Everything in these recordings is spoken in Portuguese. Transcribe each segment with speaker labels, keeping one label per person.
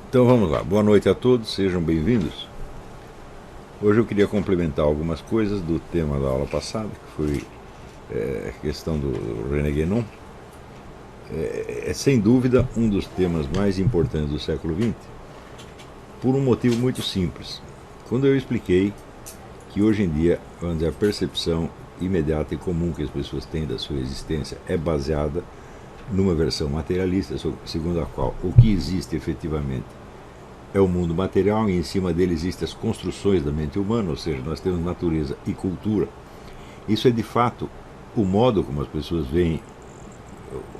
Speaker 1: Então vamos lá, boa noite a todos, sejam bem-vindos. Hoje eu queria complementar algumas coisas do tema da aula passada, que foi a questão do René Guénon. É sem dúvida um dos temas mais importantes do século XX, por um motivo muito simples. Quando eu expliquei que hoje em dia, vamos dizer, a percepção imediata e comum que as pessoas têm da sua existência é baseada numa versão materialista, segundo a qual o que existe efetivamente é o mundo material e em cima dele existem as construções da mente humana, ou seja, nós temos natureza e cultura. Isso é de fato o modo como as pessoas veem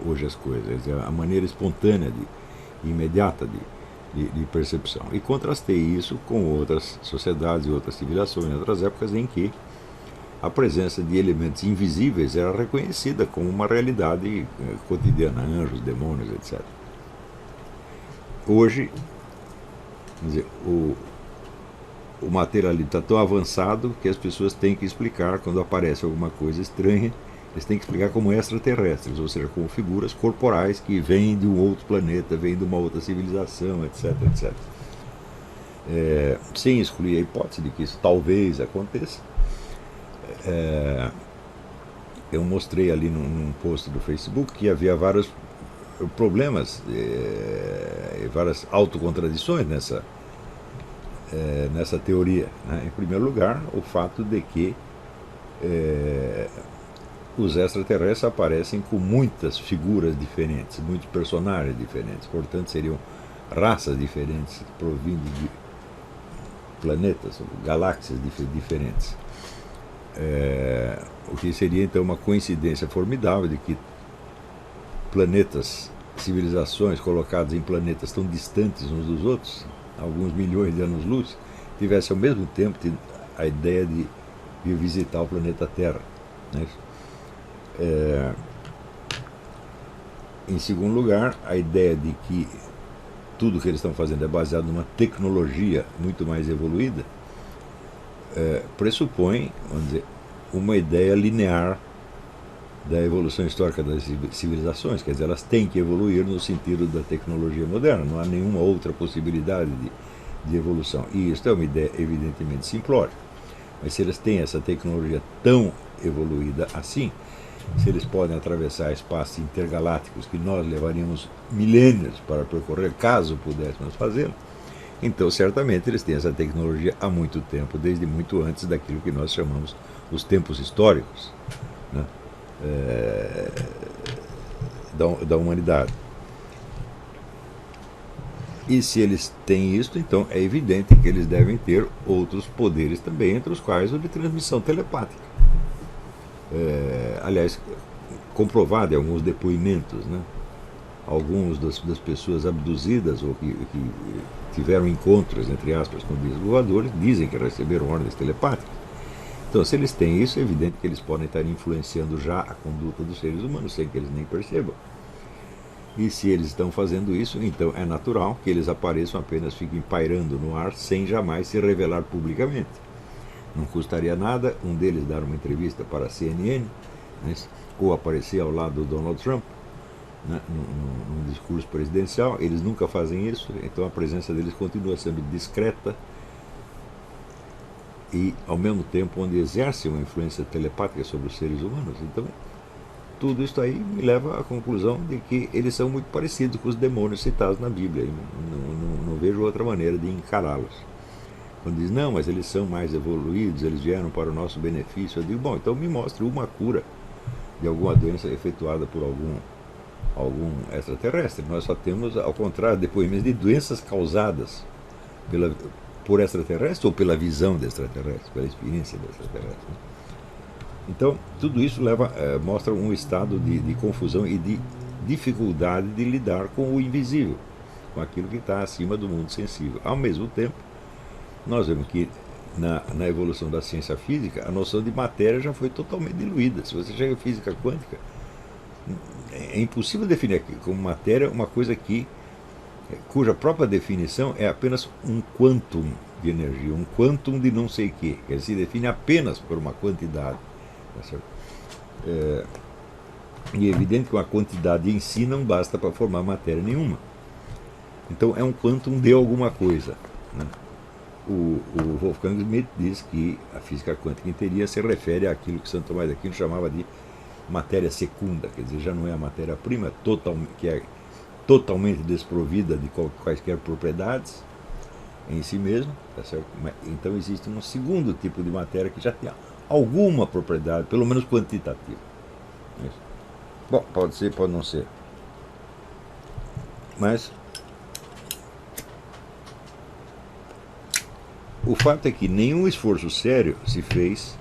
Speaker 1: hoje as coisas, a maneira espontânea, imediata de percepção. E contrastei isso com outras sociedades e outras civilizações, outras épocas em que a presença de elementos invisíveis era reconhecida como uma realidade cotidiana, anjos, demônios, etc. Hoje, quer dizer, o materialismo está tão avançado que as pessoas têm que explicar quando aparece alguma coisa estranha, eles têm que explicar como extraterrestres, ou seja, como figuras corporais que vêm de um outro planeta, vêm de uma outra civilização, etc, etc. Sem excluir a hipótese de que isso talvez aconteça. Eu mostrei ali num post do Facebook que havia vários problemas, várias autocontradições nessa teoria. Né? Em primeiro lugar, o fato de que os extraterrestres aparecem com muitas figuras diferentes, muitos personagens diferentes, portanto seriam raças diferentes, provindo de planetas, galáxias diferentes. O que seria então uma coincidência formidável de que planetas, civilizações colocadas em planetas tão distantes uns dos outros, alguns milhões de anos-luz, tivessem ao mesmo tempo a ideia de vir visitar o planeta Terra. Né? Em segundo lugar, a ideia de que tudo que eles estão fazendo é baseado numa tecnologia muito mais evoluída, pressupõe, vamos dizer, uma ideia linear da evolução histórica das civilizações, quer dizer, elas têm que evoluir no sentido da tecnologia moderna, não há nenhuma outra possibilidade de evolução. E isso é uma ideia evidentemente simplória. Mas se eles têm essa tecnologia tão evoluída assim, se eles podem atravessar espaços intergalácticos que nós levaríamos milênios para percorrer, caso pudéssemos fazê-lo, então certamente eles têm essa tecnologia há muito tempo, desde muito antes daquilo que nós chamamos os tempos históricos, né? Da humanidade. E se eles têm isso, então é evidente que eles devem ter outros poderes também, entre os quais o de transmissão telepática. Aliás, comprovado em alguns depoimentos, né? Alguns das pessoas abduzidas ou que tiveram encontros, entre aspas, com discos voadores, dizem que receberam ordens telepáticas. Então, se eles têm isso, é evidente que eles podem estar influenciando já a conduta dos seres humanos, sem que eles nem percebam. E se eles estão fazendo isso, então é natural que eles apareçam, apenas fiquem pairando no ar, sem jamais se revelar publicamente. Não custaria nada um deles dar uma entrevista para a CNN, né, ou aparecer ao lado do Donald Trump, né, num discurso presidencial. Eles nunca fazem isso, então a presença deles continua sendo discreta e, ao mesmo tempo, onde exerce uma influência telepática sobre os seres humanos. Então, tudo isso aí me leva à conclusão de que eles são muito parecidos com os demônios citados na Bíblia. Não vejo outra maneira de encará-los. Quando diz, não, mas eles são mais evoluídos, eles vieram para o nosso benefício, eu digo, bom, então me mostre uma cura de alguma doença efetuada por algum extraterrestre. Nós só temos, ao contrário, depoimentos de doenças causadas por extraterrestre ou pela visão de extraterrestre, pela experiência de extraterrestre. Então, tudo isso mostra um estado de confusão e de dificuldade de lidar com o invisível, com aquilo que está acima do mundo sensível. Ao mesmo tempo, nós vemos que na evolução da ciência física, a noção de matéria já foi totalmente diluída. Se você chega em física quântica, é impossível definir como matéria uma coisa cuja própria definição é apenas um quantum de energia, um quantum de não sei o quê. Ele se define apenas por uma quantidade. Tá certo? E é evidente que uma quantidade em si não basta para formar matéria nenhuma. Então é um quantum de alguma coisa, né? O Wolfgang Schmidt diz que a física quântica inteira se refere àquilo que Santo Tomás de Aquino chamava de matéria secunda, quer dizer, já não é a matéria-prima que é totalmente desprovida de quaisquer propriedades em si mesmo, tá certo? Então existe um segundo tipo de matéria que já tem alguma propriedade, pelo menos quantitativa. Bom, pode ser, pode não ser. Mas o fato é que nenhum esforço sério se fez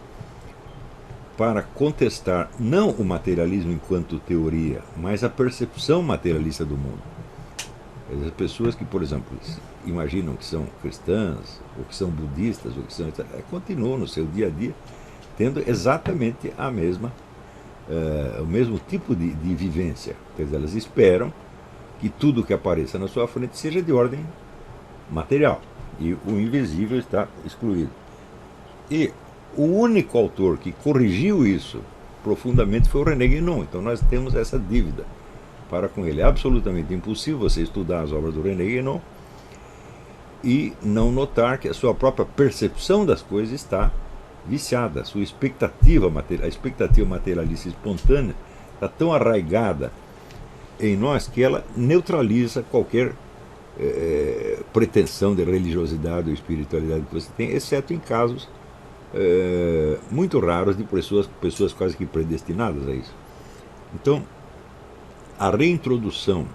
Speaker 1: para contestar não o materialismo enquanto teoria, mas a percepção materialista do mundo. As pessoas que, por exemplo, imaginam que são cristãs, ou que são budistas, ou que são, continuam no seu dia a dia tendo exatamente a mesma, o mesmo tipo de vivência. Quer dizer, elas esperam que tudo que apareça na sua frente seja de ordem material, e o invisível está excluído. E o único autor que corrigiu isso profundamente foi o René Guénon. Então nós temos essa dívida para com ele. É absolutamente impossível você estudar as obras do René Guénon e não notar que a sua própria percepção das coisas está viciada. A sua expectativa materialista espontânea está tão arraigada em nós que ela neutraliza qualquer pretensão de religiosidade ou espiritualidade que você tem, exceto em casos muito raros de pessoas quase que predestinadas a isso. Então, a reintrodução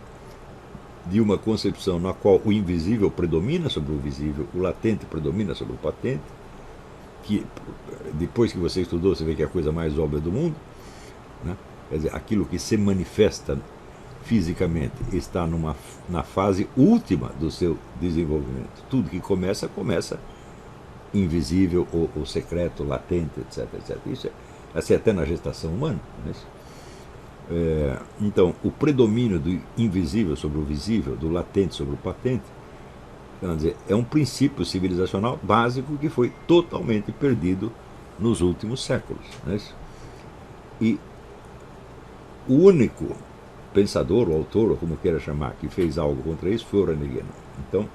Speaker 1: de uma concepção na qual o invisível predomina sobre o visível, o latente predomina sobre o patente, que depois que você estudou você vê que é a coisa mais óbvia do mundo, né? Quer dizer, aquilo que se manifesta fisicamente está na fase última do seu desenvolvimento. Tudo que começa invisível ou secreto, latente, etc, etc. Isso é assim até na gestação humana. Né? Então, o predomínio do invisível sobre o visível, do latente sobre o patente, quer dizer, é um princípio civilizacional básico que foi totalmente perdido nos últimos séculos. Né? E o único pensador, ou autor, ou como queira chamar, que fez algo contra isso foi o René Guénon. Então,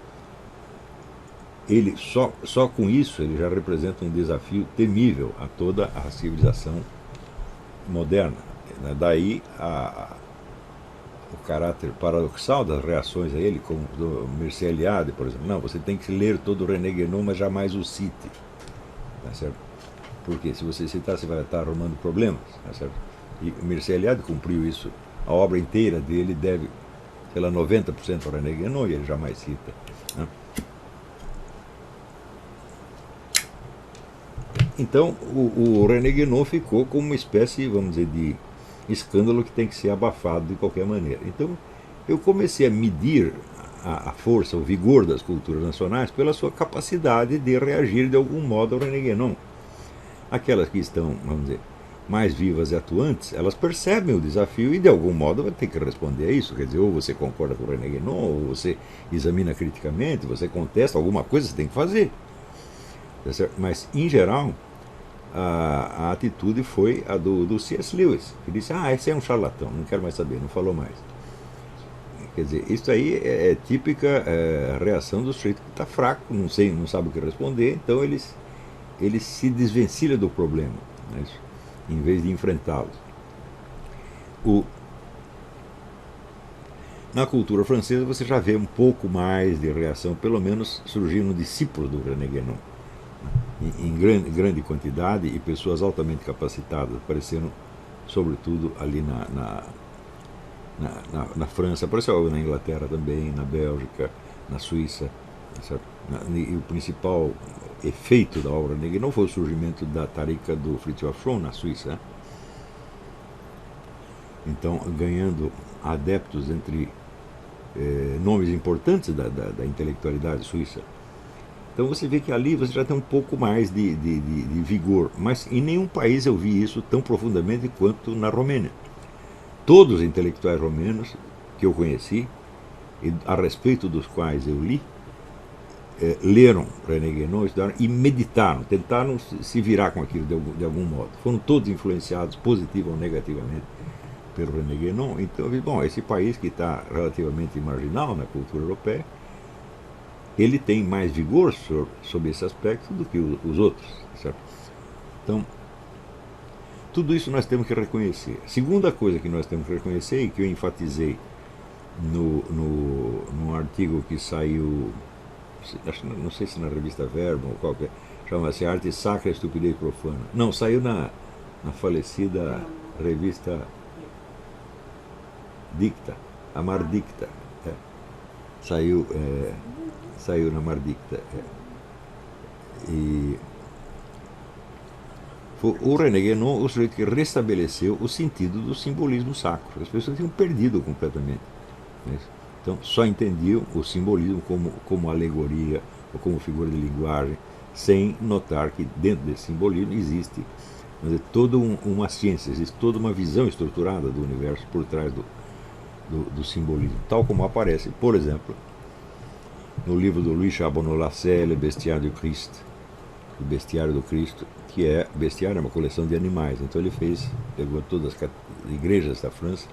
Speaker 1: ele só com isso ele já representa um desafio temível a toda a civilização moderna. Daí o caráter paradoxal das reações a ele, como do Mircea Eliade, por exemplo. Não, você tem que ler todo o René Guénon, mas jamais o cite. Tá certo? Porque se você citar, você vai estar arrumando problemas. Tá certo? E o Mircea Eliade cumpriu isso. A obra inteira dele deve, sei lá, 90% ao René Guénon, e ele jamais cita. Né? Então, o René Guénon ficou como uma espécie, vamos dizer, de escândalo que tem que ser abafado de qualquer maneira. Então, eu comecei a medir a força, o vigor das culturas nacionais pela sua capacidade de reagir de algum modo ao René Guénon. Aquelas que estão, vamos dizer, mais vivas e atuantes, elas percebem o desafio e de algum modo vai ter que responder a isso. Quer dizer, ou você concorda com o René Guénon, ou você examina criticamente, você contesta alguma coisa, você tem que fazer. Mas, em geral, a atitude foi a do C.S. Lewis, que disse, esse é um charlatão, não quero mais saber, não falou mais. Quer dizer, isso aí é típica reação do sujeito que está fraco, não sabe o que responder, então ele se desvencilha do problema, né, em vez de enfrentá-lo. Na cultura francesa você já vê um pouco mais de reação, pelo menos surgindo discípulos do René Guénon, em grande quantidade, e pessoas altamente capacitadas apareceram, sobretudo ali na França, apareceu na Inglaterra também, na Bélgica, na Suíça. E o principal efeito da obra negra não foi o surgimento da tarica do Fritjof Schuon na Suíça, né? Então, ganhando adeptos entre nomes importantes da intelectualidade suíça. Então você vê que ali você já tem um pouco mais de vigor, mas em nenhum país eu vi isso tão profundamente quanto na Romênia. Todos os intelectuais romenos que eu conheci, e a respeito dos quais eu li, leram René Guénon, estudaram e meditaram, tentaram se virar com aquilo de algum modo. Foram todos influenciados, positiva ou negativamente, pelo René Guénon. Então eu vi, bom, esse país que está relativamente marginal na cultura europeia, ele tem mais vigor sobre esse aspecto do que os outros, certo? Então, tudo isso nós temos que reconhecer. A segunda coisa que nós temos que reconhecer, e que eu enfatizei num artigo que saiu, não sei se na revista Verbo ou qualquer, chama-se Arte Sacra e Estupidez Profana. Não, saiu na falecida revista Dicta, a Mar Dicta. É. Saiu na Mar Dicta. E foi o René Guénon o sujeito que restabeleceu o sentido do simbolismo sacro. As pessoas tinham perdido completamente. Né? Então só entendiam o simbolismo como alegoria ou como figura de linguagem, sem notar que dentro desse simbolismo existe toda uma ciência, existe toda uma visão estruturada do universo por trás do simbolismo, tal como aparece, por exemplo, no livro do Louis Charbonneau-Lasselle, Bestiário do Cristo, o Bestiário do Cristo, que é, bestiário é uma coleção de animais, então ele pegou todas as igrejas da França,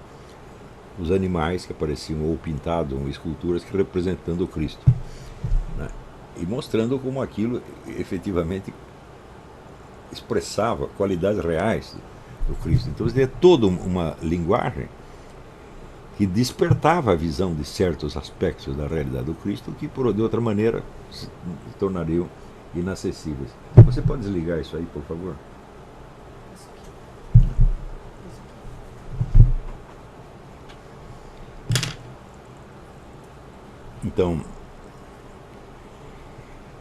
Speaker 1: os animais que apareciam ou pintados ou esculturas que representando o Cristo, né? E mostrando como aquilo efetivamente expressava qualidades reais do Cristo. Então ele tinha toda uma linguagem que despertava a visão de certos aspectos da realidade do Cristo que, de outra maneira, se tornariam inacessíveis. Você pode desligar isso aí, por favor? Então,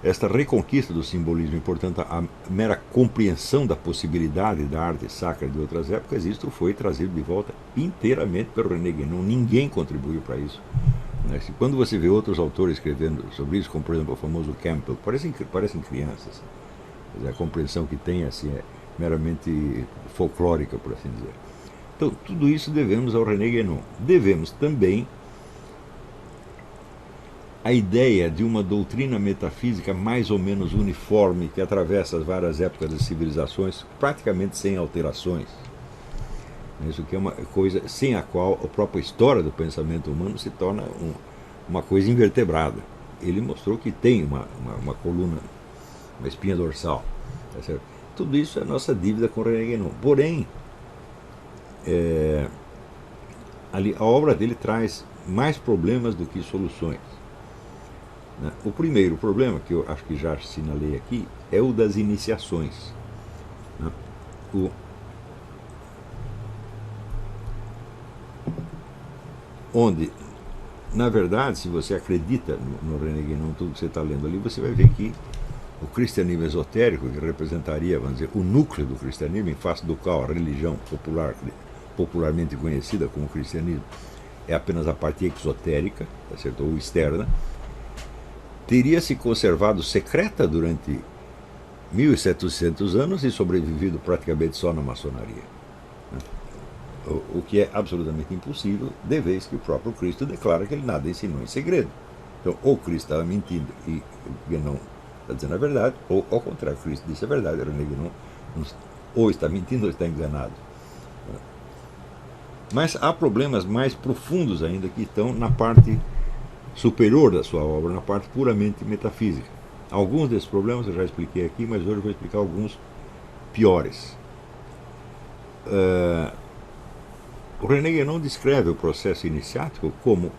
Speaker 1: esta reconquista do simbolismo e, portanto, a mera compreensão da possibilidade da arte sacra de outras épocas, isto foi trazido de volta inteiramente pelo René Guénon. Ninguém contribuiu para isso. Quando você vê outros autores escrevendo sobre isso, como por exemplo o famoso Campbell, parecem crianças. A compreensão que tem assim, é meramente folclórica, por assim dizer. Então, tudo isso devemos ao René Guénon. Devemos também a ideia de uma doutrina metafísica mais ou menos uniforme que atravessa as várias épocas das civilizações, praticamente sem alterações. Isso que é uma coisa sem a qual a própria história do pensamento humano se torna uma coisa invertebrada. Ele mostrou que tem uma coluna, uma espinha dorsal. Tá certo? Tudo isso é a nossa dívida com o René Guénon. Porém, a obra dele traz mais problemas do que soluções. O primeiro problema, que eu acho que já assinalei aqui, é o das iniciações. Onde, na verdade, se você acredita no René Guénon, tudo que você está lendo ali, você vai ver que o cristianismo esotérico, que representaria, vamos dizer, o núcleo do cristianismo, em face do qual a religião popularmente conhecida como cristianismo, é apenas a parte exotérica, tá certo? Ou externa, teria se conservado secreta durante 1700 anos e sobrevivido praticamente só na maçonaria. O que é absolutamente impossível, de vez que o próprio Cristo declara que ele nada ensinou em segredo. Então, ou Cristo estava mentindo e Guénon está dizendo a verdade, ou ao contrário, Cristo disse a verdade, René Guénon ou está mentindo ou está enganado. Mas há problemas mais profundos ainda que estão na parte superior da sua obra, na parte puramente metafísica. Alguns desses problemas eu já expliquei aqui, mas hoje eu vou explicar alguns piores. O René Guénon descreve o processo iniciático como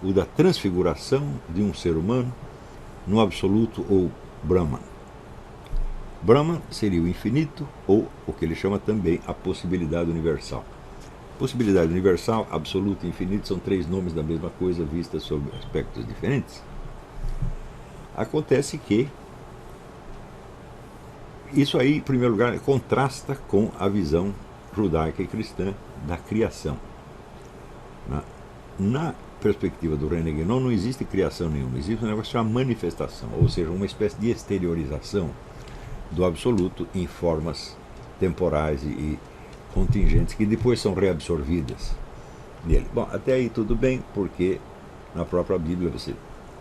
Speaker 1: o da transfiguração de um ser humano no absoluto ou Brahman. Brahman seria o infinito ou o que ele chama também a possibilidade universal. Possibilidade universal, absoluto e infinito são três nomes da mesma coisa vistas sob aspectos diferentes. Acontece que isso aí, em primeiro lugar, contrasta com a visão judaica e cristã da criação. Na perspectiva do René Guénon não existe criação nenhuma, existe um negócio chamado manifestação, ou seja, uma espécie de exteriorização do absoluto em formas temporais e contingentes que depois são reabsorvidas nele. Bom, até aí tudo bem, porque na própria Bíblia você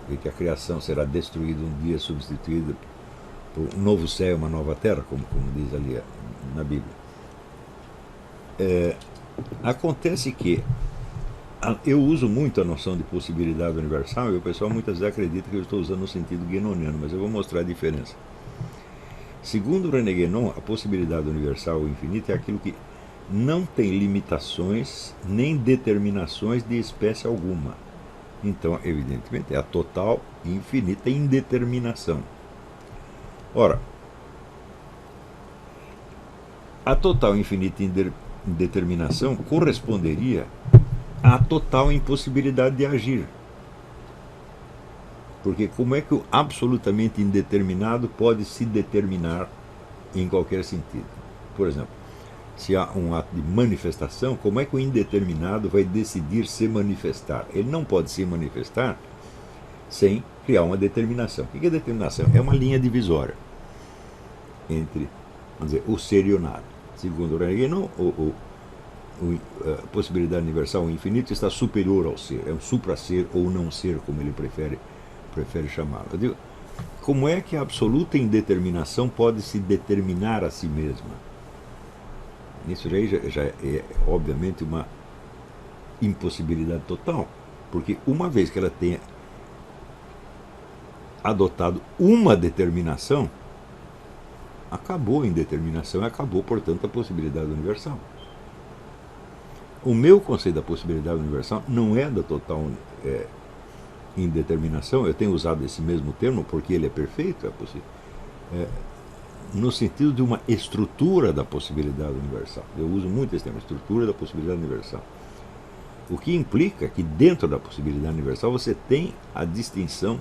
Speaker 1: vê que a criação será destruída um dia, substituída por um novo céu e uma nova terra, como diz ali na Bíblia. Acontece que eu uso muito a noção de possibilidade universal e o pessoal muitas vezes acredita que eu estou usando no sentido guénoniano, mas eu vou mostrar a diferença. Segundo René Guénon, a possibilidade universal ou infinita é aquilo que não tem limitações nem determinações de espécie alguma. Então, evidentemente, é a total e infinita indeterminação. Ora, a total e infinita indeterminação corresponderia à total impossibilidade de agir. Porque como é que o absolutamente indeterminado pode se determinar em qualquer sentido? Por exemplo, se há um ato de manifestação, como é que o indeterminado vai decidir se manifestar? Ele não pode se manifestar sem criar uma determinação. O que é determinação? É uma linha divisória entre, vamos dizer, o ser e o nada. Segundo o René Guénon, a possibilidade universal, o infinito, está superior ao ser. É um supra-ser ou não ser, como ele prefere chamá-lo. Eu digo, como é que a absoluta indeterminação pode se determinar a si mesma? Isso já é, obviamente, uma impossibilidade total, porque uma vez que ela tenha adotado uma determinação, acabou a indeterminação e acabou, portanto, a possibilidade universal. O meu conceito da possibilidade universal não é da total indeterminação. Eu tenho usado esse mesmo termo porque ele é perfeito, no sentido de uma estrutura da possibilidade universal. Eu uso muito esse termo, estrutura da possibilidade universal. O que implica que dentro da possibilidade universal você tem a distinção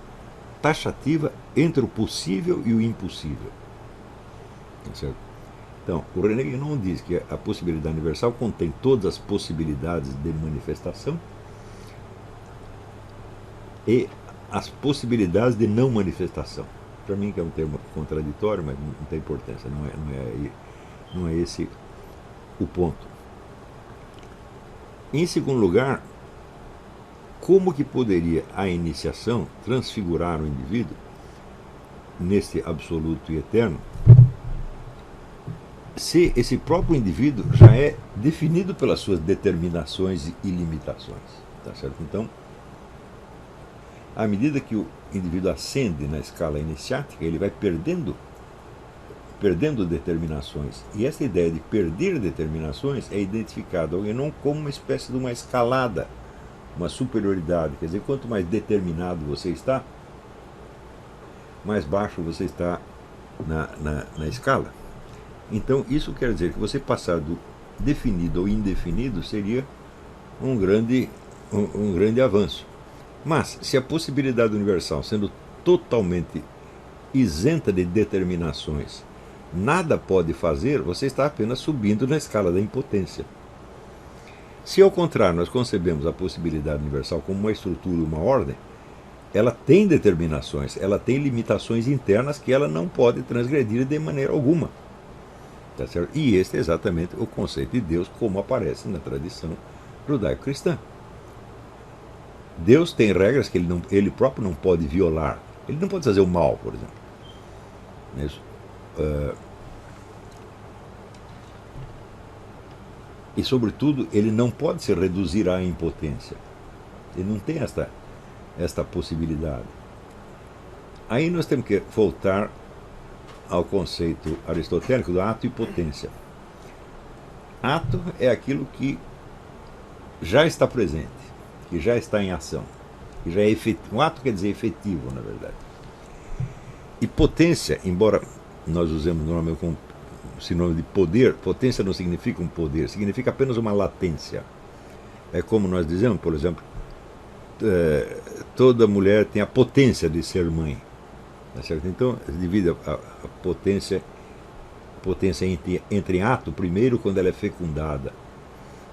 Speaker 1: taxativa entre o possível e o impossível. Certo? Então, o René Guénon diz que a possibilidade universal contém todas as possibilidades de manifestação e as possibilidades de não manifestação. Para mim, que é um termo contraditório, mas não tem importância, não é esse o ponto. Em segundo lugar, como que poderia a iniciação transfigurar o indivíduo neste absoluto e eterno, se esse próprio indivíduo já é definido pelas suas determinações e limitações? Tá certo? Então, à medida que o indivíduo ascende na escala iniciática, ele vai perdendo determinações. E essa ideia de perder determinações é identificada não como uma espécie de uma escalada, uma superioridade. Quer dizer, quanto mais determinado você está, mais baixo você está na escala. Então, isso quer dizer que você passar do definido ao indefinido seria um grande avanço. Mas, se a possibilidade universal, sendo totalmente isenta de determinações, nada pode fazer, você está apenas subindo na escala da impotência. Se, ao contrário, nós concebemos a possibilidade universal como uma estrutura, uma ordem, ela tem determinações, ela tem limitações internas que ela não pode transgredir de maneira alguma. Tá certo? E este é exatamente o conceito de Deus como aparece na tradição judaico-cristã. Deus tem regras que ele próprio não pode violar. Ele não pode fazer o mal, por exemplo. Isso. E, sobretudo, ele não pode se reduzir à impotência. Ele não tem esta possibilidade. Aí nós temos que voltar ao conceito aristotélico do ato e potência. Ato é aquilo que já está presente, que já está em ação, que já é efetivo. Um ato quer dizer efetivo, na verdade. E potência, embora nós usemos normalmente como sinônimo de poder, potência não significa um poder, significa apenas uma latência. É como nós dizemos, por exemplo, toda mulher tem a potência de ser mãe. Tá certo? Então, divide a potência entre ato primeiro, quando ela é fecundada,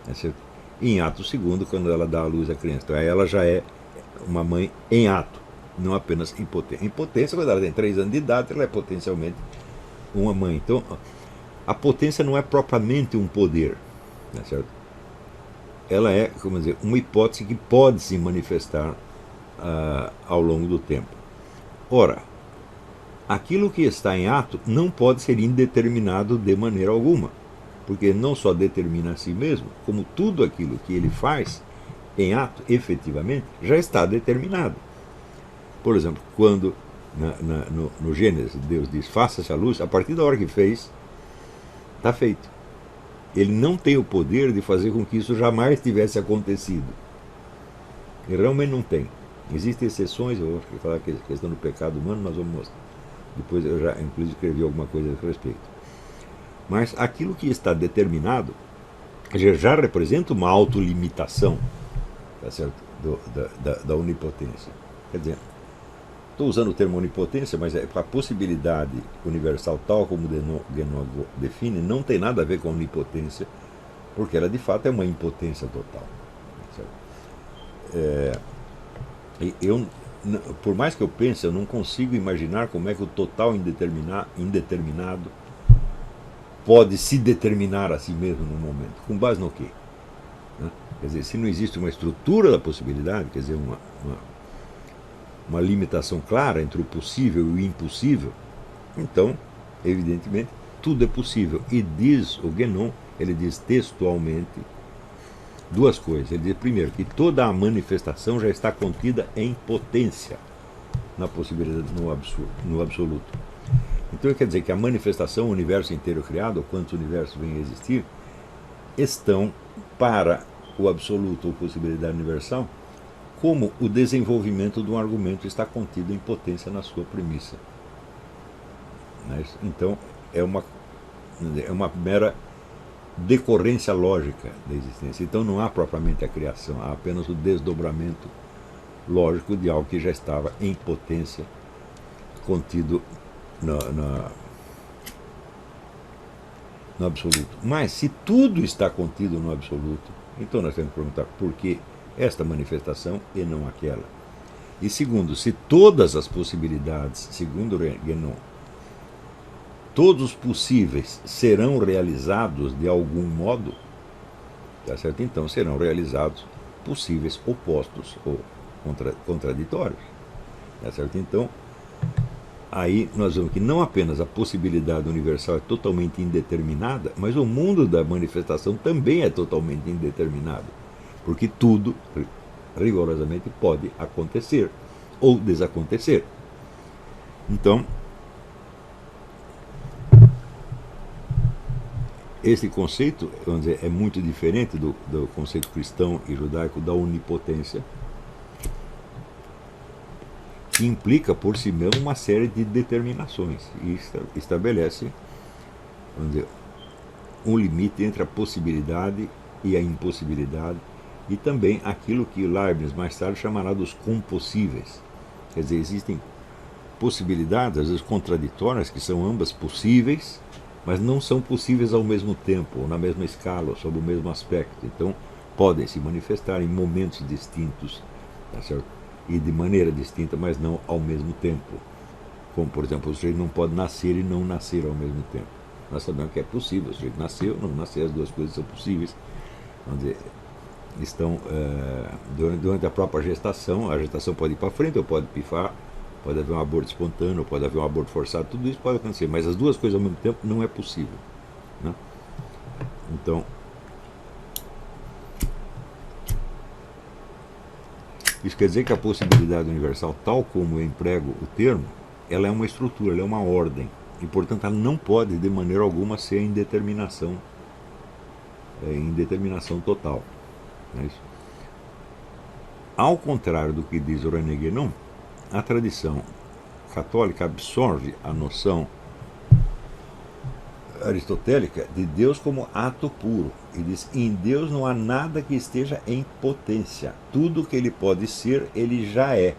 Speaker 1: tá certo? E em ato segundo, quando ela dá à luz à criança. Então, aí ela já é uma mãe em ato, não apenas em potência. Em potência, quando ela tem 3 anos de idade, ela é potencialmente uma mãe. Então, a potência não é propriamente um poder, tá certo? Ela é, como dizer, uma hipótese que pode se manifestar ao longo do tempo. Ora, aquilo que está em ato não pode ser indeterminado de maneira alguma. porque ele não só determina a si mesmo, como tudo aquilo que ele faz em ato, efetivamente, já está determinado. Por exemplo, quando no Gênesis Deus diz faça-se a luz, a partir da hora que fez, está feito. Ele não tem o poder de fazer com que isso jamais tivesse acontecido. Ele realmente não tem. Existem exceções, eu acho que falar que a questão do pecado humano nós vamos mostrar. Depois eu já, inclusive, escrevi alguma coisa a respeito. Mas aquilo que está determinado já representa uma autolimitação, tá certo? Da onipotência. Quer dizer, estou usando o termo onipotência, mas a possibilidade universal, tal como Guénon define, não tem nada a ver com a onipotência, porque ela de fato é uma impotência total. Certo? Eu, por mais que eu pense, eu não consigo imaginar como é que o total indeterminado pode se determinar a si mesmo no momento. Com base no quê? Né? Quer dizer, se não existe uma estrutura da possibilidade, quer dizer, uma limitação clara entre o possível e o impossível, então, evidentemente, tudo é possível. E diz o Guénon, ele diz textualmente duas coisas. Ele diz, primeiro, que toda a manifestação já está contida em potência, na possibilidade, no absoluto. Então quer dizer que a manifestação, o universo inteiro criado, ou quantos universos vêm a existir, estão para o absoluto ou possibilidade universal, como o desenvolvimento de um argumento está contido em potência na sua premissa. Então é uma mera decorrência lógica da existência. Então não há propriamente a criação, há apenas o desdobramento lógico de algo que já estava em potência, contido no absoluto. Mas se tudo está contido no absoluto, então nós temos que perguntar por que esta manifestação e não aquela. E segundo, se todas as possibilidades, segundo Guénon, todos os possíveis serão realizados de algum modo, tá certo? Então serão realizados possíveis opostos ou contraditórios. Tá certo? Então, aí nós vemos que não apenas a possibilidade universal é totalmente indeterminada, mas o mundo da manifestação também é totalmente indeterminado, porque tudo, rigorosamente, pode acontecer ou desacontecer. Então, esse conceito, vamos dizer, é muito diferente do conceito cristão e judaico da onipotência, que implica por si mesmo uma série de determinações e estabelece, vamos dizer, um limite entre a possibilidade e a impossibilidade, e também aquilo que Leibniz mais tarde chamará dos compossíveis. Quer dizer, existem possibilidades, às vezes contraditórias, que são ambas possíveis, mas não são possíveis ao mesmo tempo, ou na mesma escala, ou sob o mesmo aspecto. Então, podem se manifestar em momentos distintos, tá certo? E de maneira distinta, mas não ao mesmo tempo. Como, por exemplo, o sujeito não pode nascer e não nascer ao mesmo tempo. Nós sabemos que é possível, o sujeito nasceu, não nascer, as duas coisas são possíveis. Vamos dizer, estão durante a própria gestação, a gestação pode ir para frente ou pode pifar, pode haver um aborto espontâneo, pode haver um aborto forçado, tudo isso pode acontecer, mas as duas coisas ao mesmo tempo não é possível. Né? Então, isso quer dizer que a possibilidade universal, tal como eu emprego o termo, ela é uma estrutura, ela é uma ordem, e portanto ela não pode de maneira alguma ser indeterminação total. Não é isso? Ao contrário do que diz o René Guénon, a tradição católica absorve a noção aristotélica de Deus como ato puro e diz: em Deus não há nada que esteja em potência, tudo que ele pode ser, ele já é.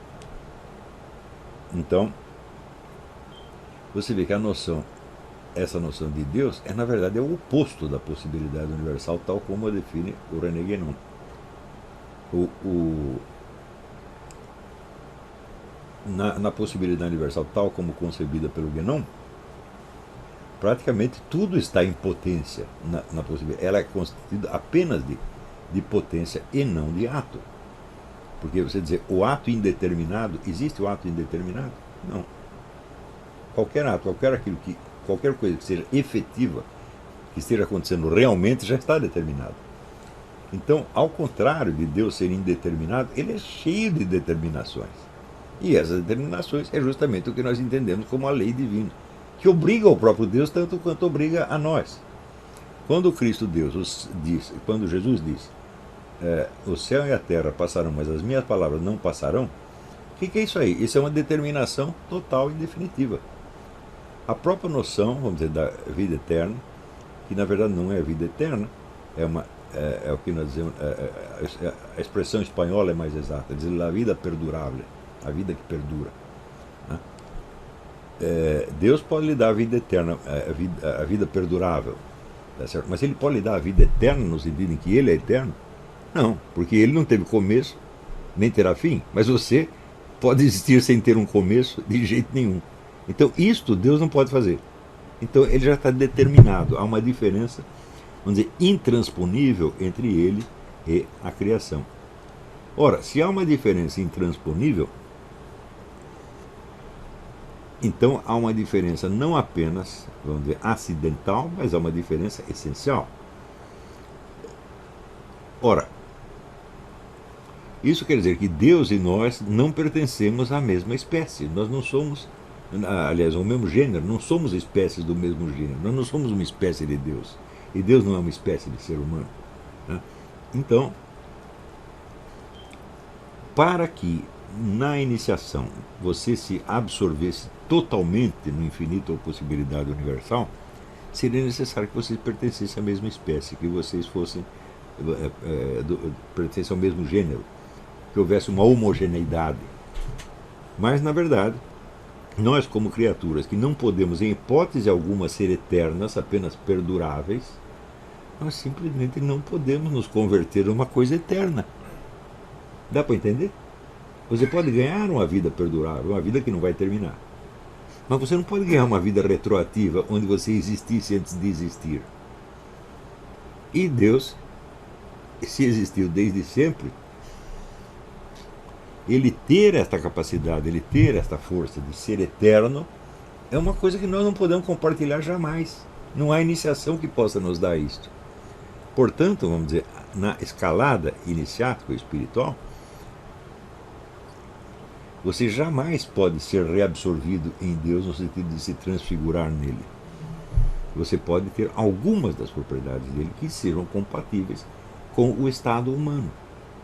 Speaker 1: Então, você vê que essa noção de Deus na verdade é o oposto da possibilidade universal, tal como a define o René Guénon. Na possibilidade universal, tal como concebida pelo Guénon, praticamente tudo está em potência na possibilidade. Ela é constituída apenas de potência e não de ato. Porque você dizer o ato indeterminado, existe o ato indeterminado? Não. Qualquer ato, qualquer coisa que seja efetiva, que esteja acontecendo realmente já está determinado. Então, ao contrário de Deus ser indeterminado, ele é cheio de determinações. E essas determinações é justamente o que nós entendemos como a lei divina, que obriga ao próprio Deus tanto quanto obriga a nós. Quando Cristo Deus diz, quando Jesus diz, o céu e a terra passarão, mas as minhas palavras não passarão, o que é isso aí? Isso é uma determinação total e definitiva. A própria noção, vamos dizer, da vida eterna, que na verdade não é vida eterna, é o que nós dizemos, a expressão espanhola é mais exata, diz a vida perdurável, a vida que perdura. Né? Deus pode lhe dar a vida eterna, a vida perdurável, tá certo? Mas ele pode lhe dar a vida eterna no sentido em que ele é eterno? Não, porque ele não teve começo, nem terá fim, mas você pode existir sem ter um começo de jeito nenhum. Então isto Deus não pode fazer. Então ele já está determinado, há uma diferença, vamos dizer, intransponível entre ele e a criação. Ora, se há uma diferença intransponível, então há uma diferença não apenas, vamos dizer, acidental, mas há uma diferença essencial. Ora, isso quer dizer que Deus e nós não pertencemos à mesma espécie. Nós não somos, aliás, ao mesmo gênero, não somos espécies do mesmo gênero. Nós não somos uma espécie de Deus. E Deus não é uma espécie de ser humano. Né? Então, para que na iniciação você se absorvesse totalmente no infinito ou possibilidade universal, seria necessário que vocês pertencessem à mesma espécie, que vocês fossem pertencessem ao mesmo gênero, que houvesse uma homogeneidade. Mas, na verdade, nós como criaturas que não podemos em hipótese alguma ser eternas, apenas perduráveis, nós simplesmente não podemos nos converter numa coisa eterna. Dá para entender? Você pode ganhar uma vida perdurável, uma vida que não vai terminar. Mas você não pode ganhar uma vida retroativa onde você existisse antes de existir. E Deus, se existiu desde sempre, ele ter esta capacidade, ele ter esta força de ser eterno, é uma coisa que nós não podemos compartilhar jamais. Não há iniciação que possa nos dar isto. Portanto, vamos dizer, na escalada iniciática espiritual, você jamais pode ser reabsorvido em Deus no sentido de se transfigurar nele. Você pode ter algumas das propriedades dele que sejam compatíveis com o estado humano,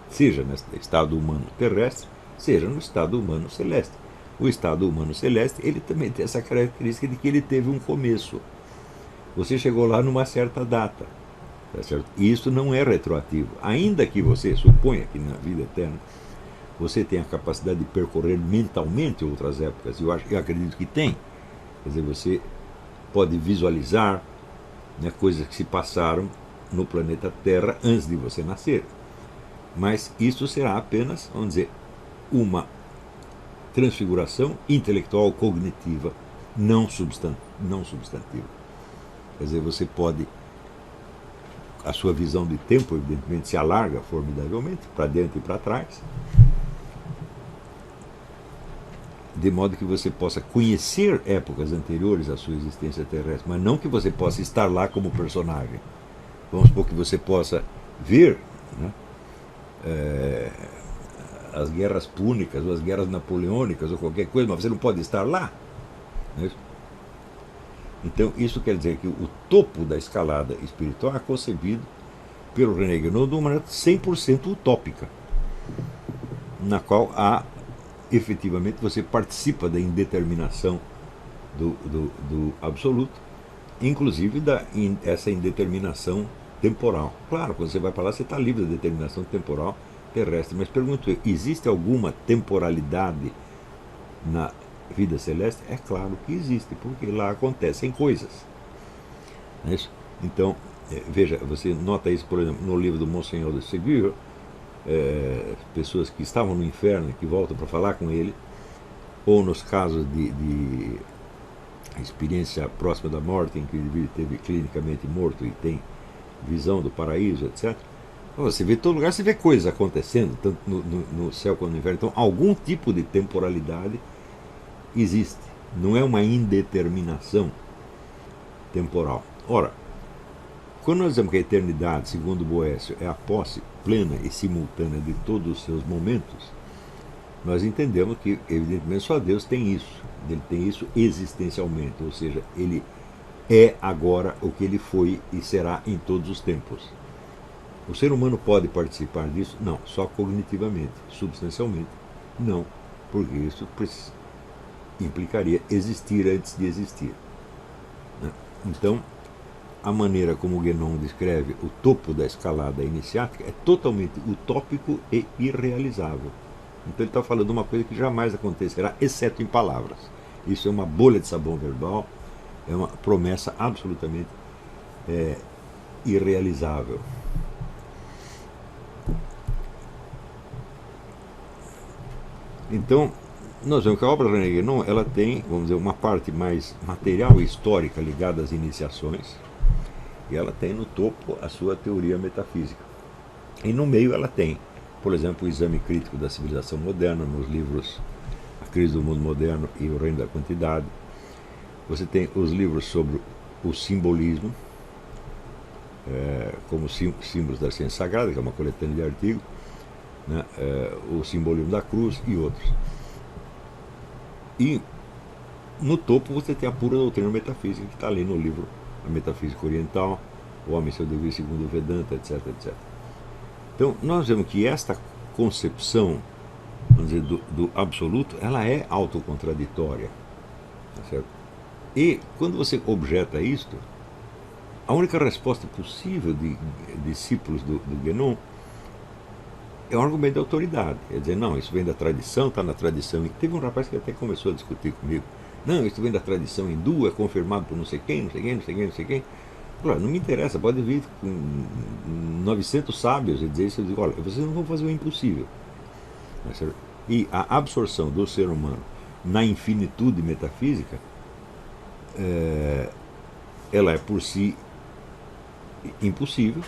Speaker 1: seja no estado humano terrestre, seja no estado humano celeste. O estado humano celeste, ele também tem essa característica de que ele teve um começo. Você chegou lá numa certa data, tá certo? E isso não é retroativo. Ainda que você suponha que na vida eterna você tem a capacidade de percorrer mentalmente outras épocas, eu acredito que tem. Quer dizer, você pode visualizar, né, coisas que se passaram no planeta Terra antes de você nascer. Mas isso será apenas, vamos dizer, uma transfiguração intelectual cognitiva, não substantiva. Quer dizer, você pode, a sua visão de tempo, evidentemente, se alarga formidavelmente, para dentro e para trás, de modo que você possa conhecer épocas anteriores à sua existência terrestre, mas não que você possa estar lá como personagem. Vamos supor que você possa ver, né, as guerras púnicas, ou as guerras napoleônicas, ou qualquer coisa, mas você não pode estar lá. Não é isso? Então, isso quer dizer que o topo da escalada espiritual é concebido pelo René Guénon de uma maneira 100% utópica, na qual efetivamente você participa da indeterminação do absoluto, inclusive essa indeterminação temporal. Claro, quando você vai para lá, você está livre da determinação temporal terrestre, mas pergunto eu, existe alguma temporalidade na vida celeste? É claro que existe, porque lá acontecem coisas. Não é isso? Então, veja, você nota isso, por exemplo, no livro do Monseigneur de Ségur, pessoas que estavam no inferno e que voltam para falar com ele, ou nos casos de experiência próxima da morte, em que o indivíduo esteve clinicamente morto e tem visão do paraíso, etc. Você vê em todo lugar, você vê coisas acontecendo, tanto no céu quanto no inferno. Então, algum tipo de temporalidade existe. Não é uma indeterminação temporal. Ora, Quando nós dizemos que a eternidade, segundo Boécio, é a posse plena e simultânea de todos os seus momentos, nós entendemos que, evidentemente, só Deus tem isso. Ele tem isso existencialmente, ou seja, ele é agora o que ele foi e será em todos os tempos. O ser humano pode participar disso? Não, só cognitivamente, substancialmente. Não, porque isso implicaria existir antes de existir. Então, a maneira como o Guénon descreve o topo da escalada iniciática é totalmente utópico e irrealizável. Então ele está falando uma coisa que jamais acontecerá, exceto em palavras. Isso é uma bolha de sabão verbal, é uma promessa absolutamente irrealizável. Então, nós vemos que a obra de René Guénon, ela tem, vamos dizer, uma parte mais material e histórica ligada às iniciações, e ela tem no topo a sua teoria metafísica. E no meio ela tem, por exemplo, o exame crítico da civilização moderna, nos livros A Crise do Mundo Moderno e O Reino da Quantidade. Você tem os livros sobre o simbolismo, como símbolos da ciência sagrada, que é uma coletânea de artigos, né, o simbolismo da cruz e outros. E no topo você tem a pura doutrina metafísica, que está ali no livro A Metafísica Oriental, O Homem e seu Dever segundo o Vedanta, etc, etc. Então nós vemos que esta concepção, vamos dizer, do absoluto, ela é autocontraditória, tá certo? E quando você objeta isto, a única resposta possível de discípulos do Guénon é um argumento de autoridade. Quer dizer, não, isso vem da tradição, está na tradição. E teve um rapaz que até começou a discutir comigo. Não, isso vem da tradição hindu, é confirmado por não sei quem, não sei quem, não sei quem, não sei quem. Claro, não me interessa, pode vir com 900 sábios e dizer isso. Eu digo, olha, vocês não vão fazer o impossível. E a absorção do ser humano na infinitude metafísica, ela é por si impossível.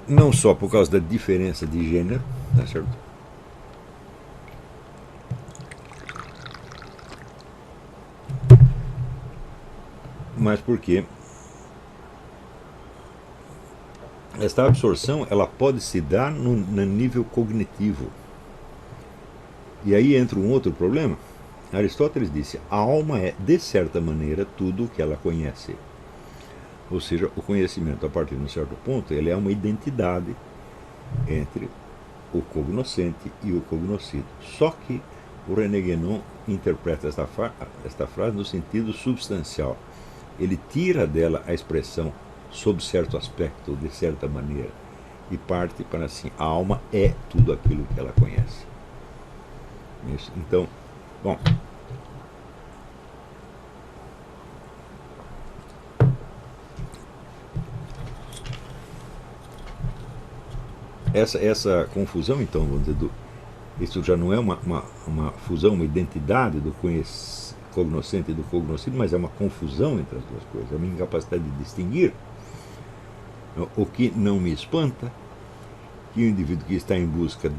Speaker 1: Não só por causa da diferença de gênero, tá certo? Mas porque esta absorção ela pode se dar no nível cognitivo. E aí entra um outro problema. Aristóteles disse: a alma é, de certa maneira, tudo o que ela conhece. Ou seja, o conhecimento, a partir de um certo ponto, ele é uma identidade entre o cognoscente e o cognoscido. Só que o René Guénon interpreta esta frase no sentido substancial. Ele tira dela a expressão sob certo aspecto, ou de certa maneira, e parte para assim: a alma é tudo aquilo que ela conhece. Isso. Então, bom, essa confusão, então, vamos dizer, isso já não é uma fusão, uma identidade do cognoscente e do cognoscido, mas é uma confusão entre as duas coisas, é uma incapacidade de distinguir. O que não me espanta que o indivíduo que está em busca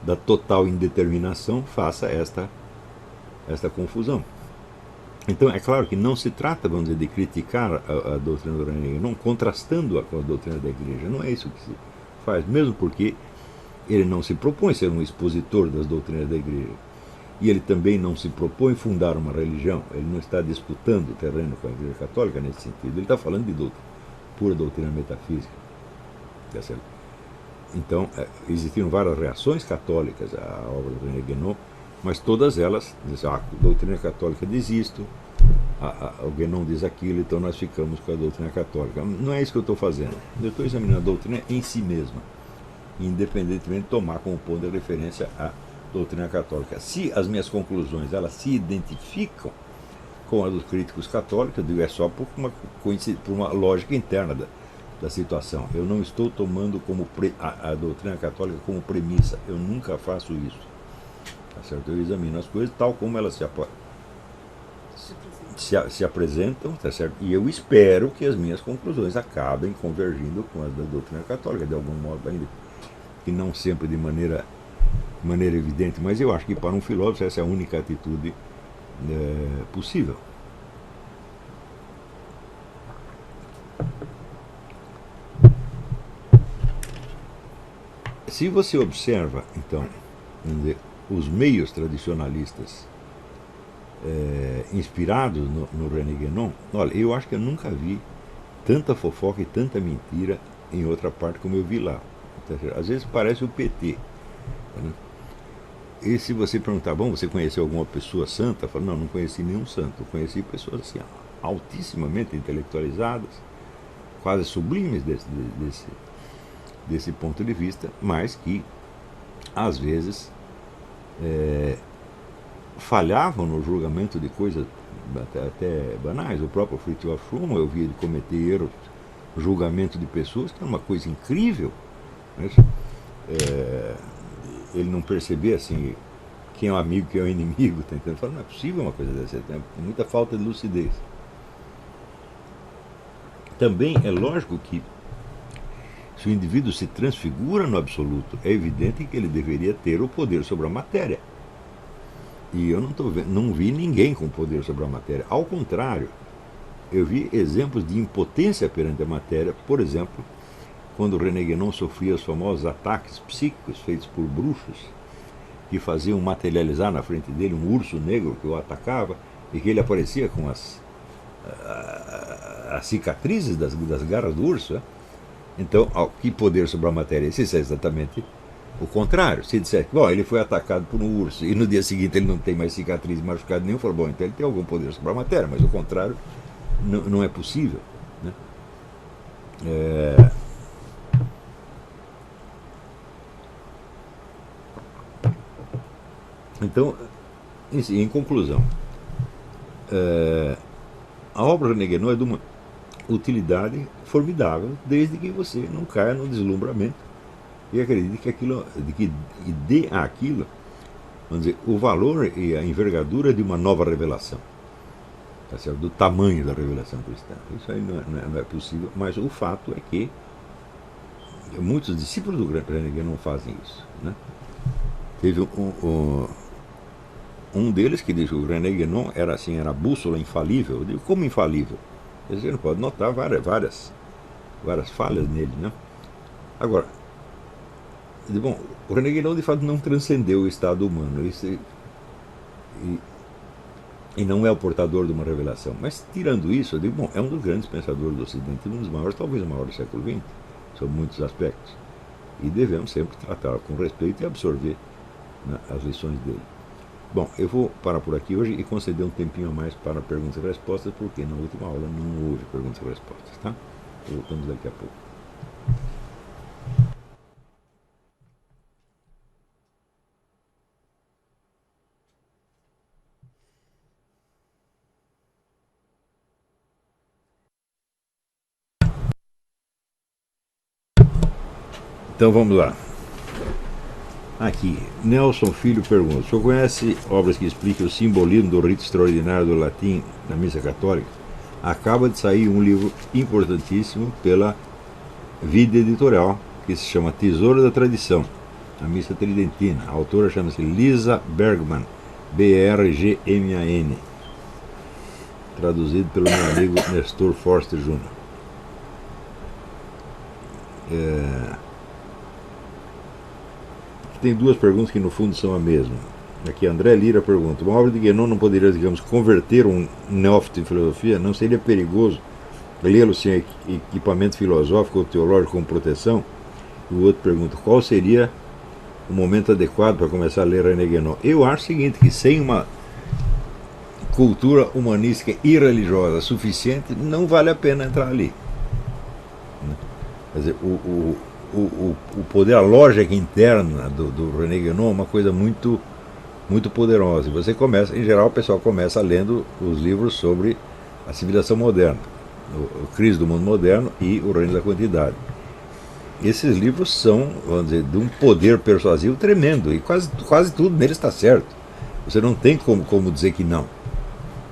Speaker 1: da total indeterminação faça esta confusão. Então é claro que não se trata, vamos dizer, de criticar a doutrina do René Guénon, contrastando-a com a doutrina da Igreja. Não é isso que se faz, mesmo porque ele não se propõe ser um expositor das doutrinas da Igreja. E ele também não se propõe fundar uma religião. Ele não está disputando o terreno com a Igreja Católica nesse sentido. Ele está falando de pura doutrina metafísica. Tá certo? Então, existiram várias reações católicas à obra do René Guénon, mas todas elas dizem: a doutrina católica diz isto, o Guénon diz aquilo, então nós ficamos com a doutrina católica. Não é isso que eu estou fazendo. Eu estou examinando a doutrina em si mesma, independentemente de tomar como ponto de referência a doutrina católica. Se as minhas conclusões elas se identificam com a dos críticos católicos, eu digo, é só por uma lógica interna da situação. Eu não estou tomando como a doutrina católica como premissa. Eu nunca faço isso. Tá certo? Eu examino as coisas tal como elas se apresentam, tá certo? E eu espero que as minhas conclusões acabem convergindo com as da doutrina católica, de algum modo ainda, que não sempre de maneira evidente, mas eu acho que para um filósofo essa é a única atitude possível. Se você observa, então, os meios tradicionalistas inspirados no René Guénon, olha, eu acho que eu nunca vi tanta fofoca e tanta mentira em outra parte como eu vi lá. Às vezes parece o PT. Né? E se você perguntar, bom, você conheceu alguma pessoa santa? Fala, não conheci nenhum santo. Eu conheci pessoas assim, altissimamente intelectualizadas, quase sublimes desse ponto de vista, mas que, às vezes, falhavam no julgamento de coisas até banais. O próprio Fritjof Schumann, eu via ele cometer erros no julgamento de pessoas, que é uma coisa incrível. Né? Ele não perceber assim quem é o amigo, quem é o inimigo, tá entendendo? Fala, não é possível uma coisa dessa, tem muita falta de lucidez. Também é lógico que se o indivíduo se transfigura no absoluto, é evidente que ele deveria ter o poder sobre a matéria. E eu não vi ninguém com poder sobre a matéria. Ao contrário, eu vi exemplos de impotência perante a matéria. Por exemplo, quando René Guénon sofria os famosos ataques psíquicos feitos por bruxos, que faziam materializar na frente dele um urso negro que o atacava, e que ele aparecia com as cicatrizes das garras do urso. Né? Então, que poder sobre a matéria? Isso é exatamente o contrário. Se disser que ele foi atacado por um urso e no dia seguinte ele não tem mais cicatriz, machucado nenhum, fala, bom, então ele tem algum poder sobre a matéria, mas o contrário não é possível. Né? Então, em conclusão, a obra René Guénon é de uma utilidade formidável, desde que você não caia no deslumbramento e acredite que aquilo, e dê àquilo, vamos dizer, o valor e a envergadura de uma nova revelação, tá certo? Do tamanho da revelação cristã. Isso aí não é possível, mas o fato é que muitos discípulos do René Guénon fazem isso. Né? Teve um deles que diz que o René Guénon era assim, era a bússola infalível. Eu digo, como infalível? Você não pode notar várias falhas nele. Né? Agora, bom, o René Guénon de fato não transcendeu o estado humano e não é o portador de uma revelação. Mas tirando isso, eu digo, bom, é um dos grandes pensadores do Ocidente, um dos maiores, talvez o maior do século XX, sob muitos aspectos. E devemos sempre tratá-lo com respeito e absorver, né, as lições dele. Bom, eu vou parar por aqui hoje e conceder um tempinho a mais para perguntas e respostas, porque na última aula não houve perguntas e respostas, tá? Voltamos daqui a pouco. Então vamos lá. Aqui, Nelson Filho pergunta: o senhor conhece obras que explicam o simbolismo do rito extraordinário do latim na missa católica? Acaba de sair um livro importantíssimo pela Vida Editorial, que se chama Tesouro da Tradição, a missa tridentina. A autora chama-se Lisa Bergman, Bergman, traduzido pelo meu amigo Nestor Forster Jr. Tem duas perguntas que no fundo são a mesma. Aqui André Lira pergunta: uma obra de Guénon não poderia, digamos, converter um neófito em filosofia? Não seria perigoso lê-lo sem equipamento filosófico ou teológico como proteção? E o outro pergunta: qual seria o momento adequado para começar a ler René Guénon? Eu acho o seguinte, que sem uma cultura humanística e religiosa suficiente, não vale a pena entrar ali. Quer dizer, o poder, a lógica interna do René Guénon é uma coisa muito, muito poderosa. E você começa, em geral, o pessoal começa lendo os livros sobre a civilização moderna, o Crise do Mundo Moderno e o Reino da Quantidade. Esses livros são, vamos dizer, de um poder persuasivo tremendo, e quase tudo neles está certo. Você não tem como dizer que não.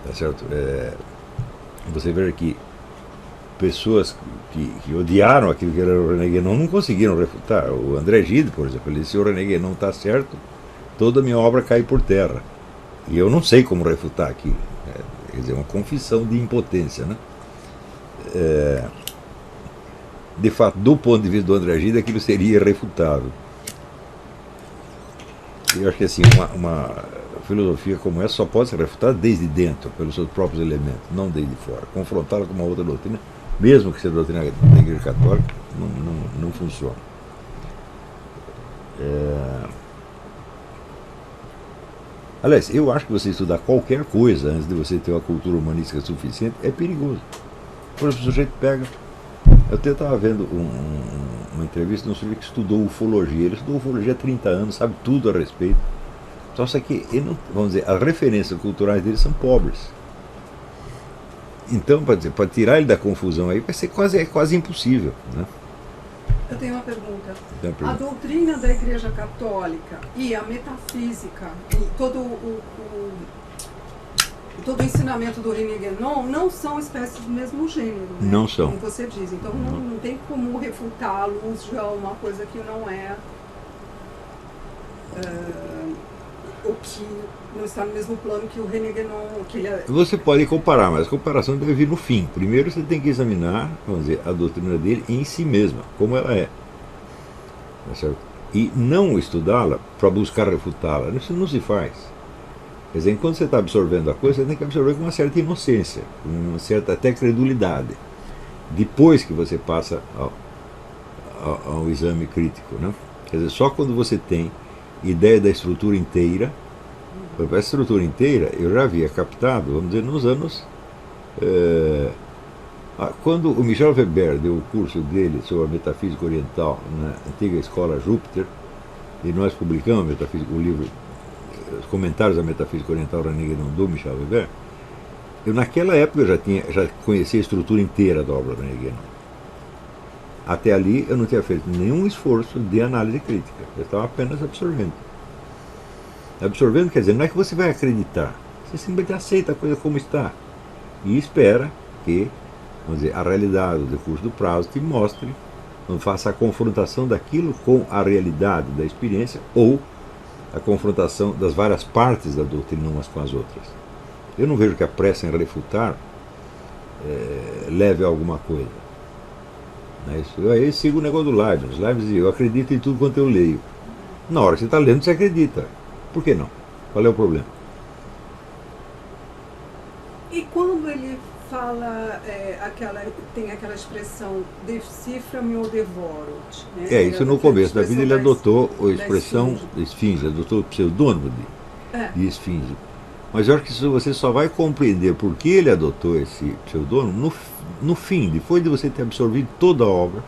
Speaker 1: Tá certo? Você vê aqui pessoas que odiaram aquilo que era o René Guénon não conseguiram refutar. O André Gide, por exemplo, ele disse: se o René Guénon está certo, toda a minha obra cai por terra. E eu não sei como refutar aquilo. Quer dizer, uma confissão de impotência, né? De fato, do ponto de vista do André Gide, aquilo seria irrefutável. Eu acho que assim, uma filosofia como essa só pode ser refutada desde dentro, pelos seus próprios elementos, não desde fora. Confrontá-la com uma outra doutrina, mesmo que seja a doutrina da Igreja Católica, não funciona. Aliás, eu acho que você estudar qualquer coisa antes de você ter uma cultura humanística suficiente é perigoso. Por exemplo, o sujeito pega. Eu até estava vendo uma entrevista de um sujeito que estudou ufologia. Ele estudou ufologia há 30 anos, sabe tudo a respeito. Só que ele não, vamos dizer, as referências culturais dele são pobres. Então, para tirar ele da confusão aí, vai ser quase impossível. Né?
Speaker 2: Eu tenho uma pergunta. A doutrina da Igreja Católica e a metafísica e todo o ensinamento do René Guénon não são espécies do mesmo gênero, né?
Speaker 1: Não são.
Speaker 2: Como você diz. Então não tem como refutá-los já uma coisa que não é o que não está no mesmo plano que o René Guénon, que ele é...
Speaker 1: Você pode comparar, mas a comparação deve vir no fim. Primeiro você tem que examinar, vamos dizer, a doutrina dele em si mesma, como ela é. Tá certo? E não estudá-la para buscar refutá-la. Isso não se faz. Quer dizer, enquanto você está absorvendo a coisa, você tem que absorver com uma certa inocência, com uma certa até credulidade. Depois que você passa ao exame crítico. Né? Quer dizer, só quando você tem ideia da estrutura inteira, essa estrutura inteira eu já havia captado, vamos dizer, nos anos... quando o Michel Weber deu o curso dele sobre a metafísica oriental na antiga escola Júpiter, e nós publicamos a metafísica, o livro, os comentários da metafísica oriental René Guénon do Michel Weber, eu naquela época já conhecia a estrutura inteira da obra do René Guénon. Até ali eu não tinha feito nenhum esforço de análise crítica, eu estava apenas absorvendo. Absorvendo quer dizer, não é que você vai acreditar, você simplesmente aceita a coisa como está e espera que, vamos dizer, a realidade, o decurso do prazo te mostre, não faça a confrontação daquilo com a realidade da experiência ou a confrontação das várias partes da doutrina umas com as outras. Eu não vejo que a pressa em refutar leve a alguma coisa. Eu sigo o negócio do Leibniz. Leibniz diz, eu acredito em tudo quanto eu leio. Na hora que você está lendo, você acredita. Por que não? Qual é o problema?
Speaker 2: E quando ele fala, tem aquela expressão, decifra-me ou devoro-te. Né?
Speaker 1: Isso no começo da vida ele adotou a expressão da esfinge, adotou o pseudônimo de esfinge. Mas eu acho que você só vai compreender por que ele adotou esse pseudônimo no fim, depois de você ter absorvido toda a obra,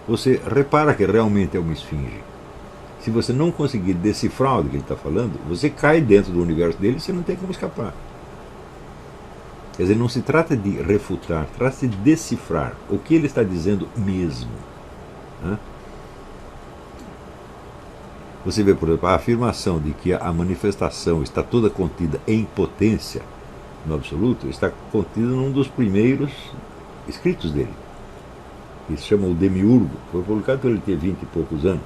Speaker 1: você repara que realmente é uma esfinge. Se você não conseguir decifrar o que ele está falando, você cai dentro do universo dele e você não tem como escapar. Quer dizer, não se trata de refutar, trata-se de decifrar o que ele está dizendo mesmo. Né? Você vê, por exemplo, a afirmação de que a manifestação está toda contida em potência, no absoluto, está contida num dos primeiros escritos dele, que se chama o Demiurgo, foi publicado quando ele tinha 20 e poucos anos.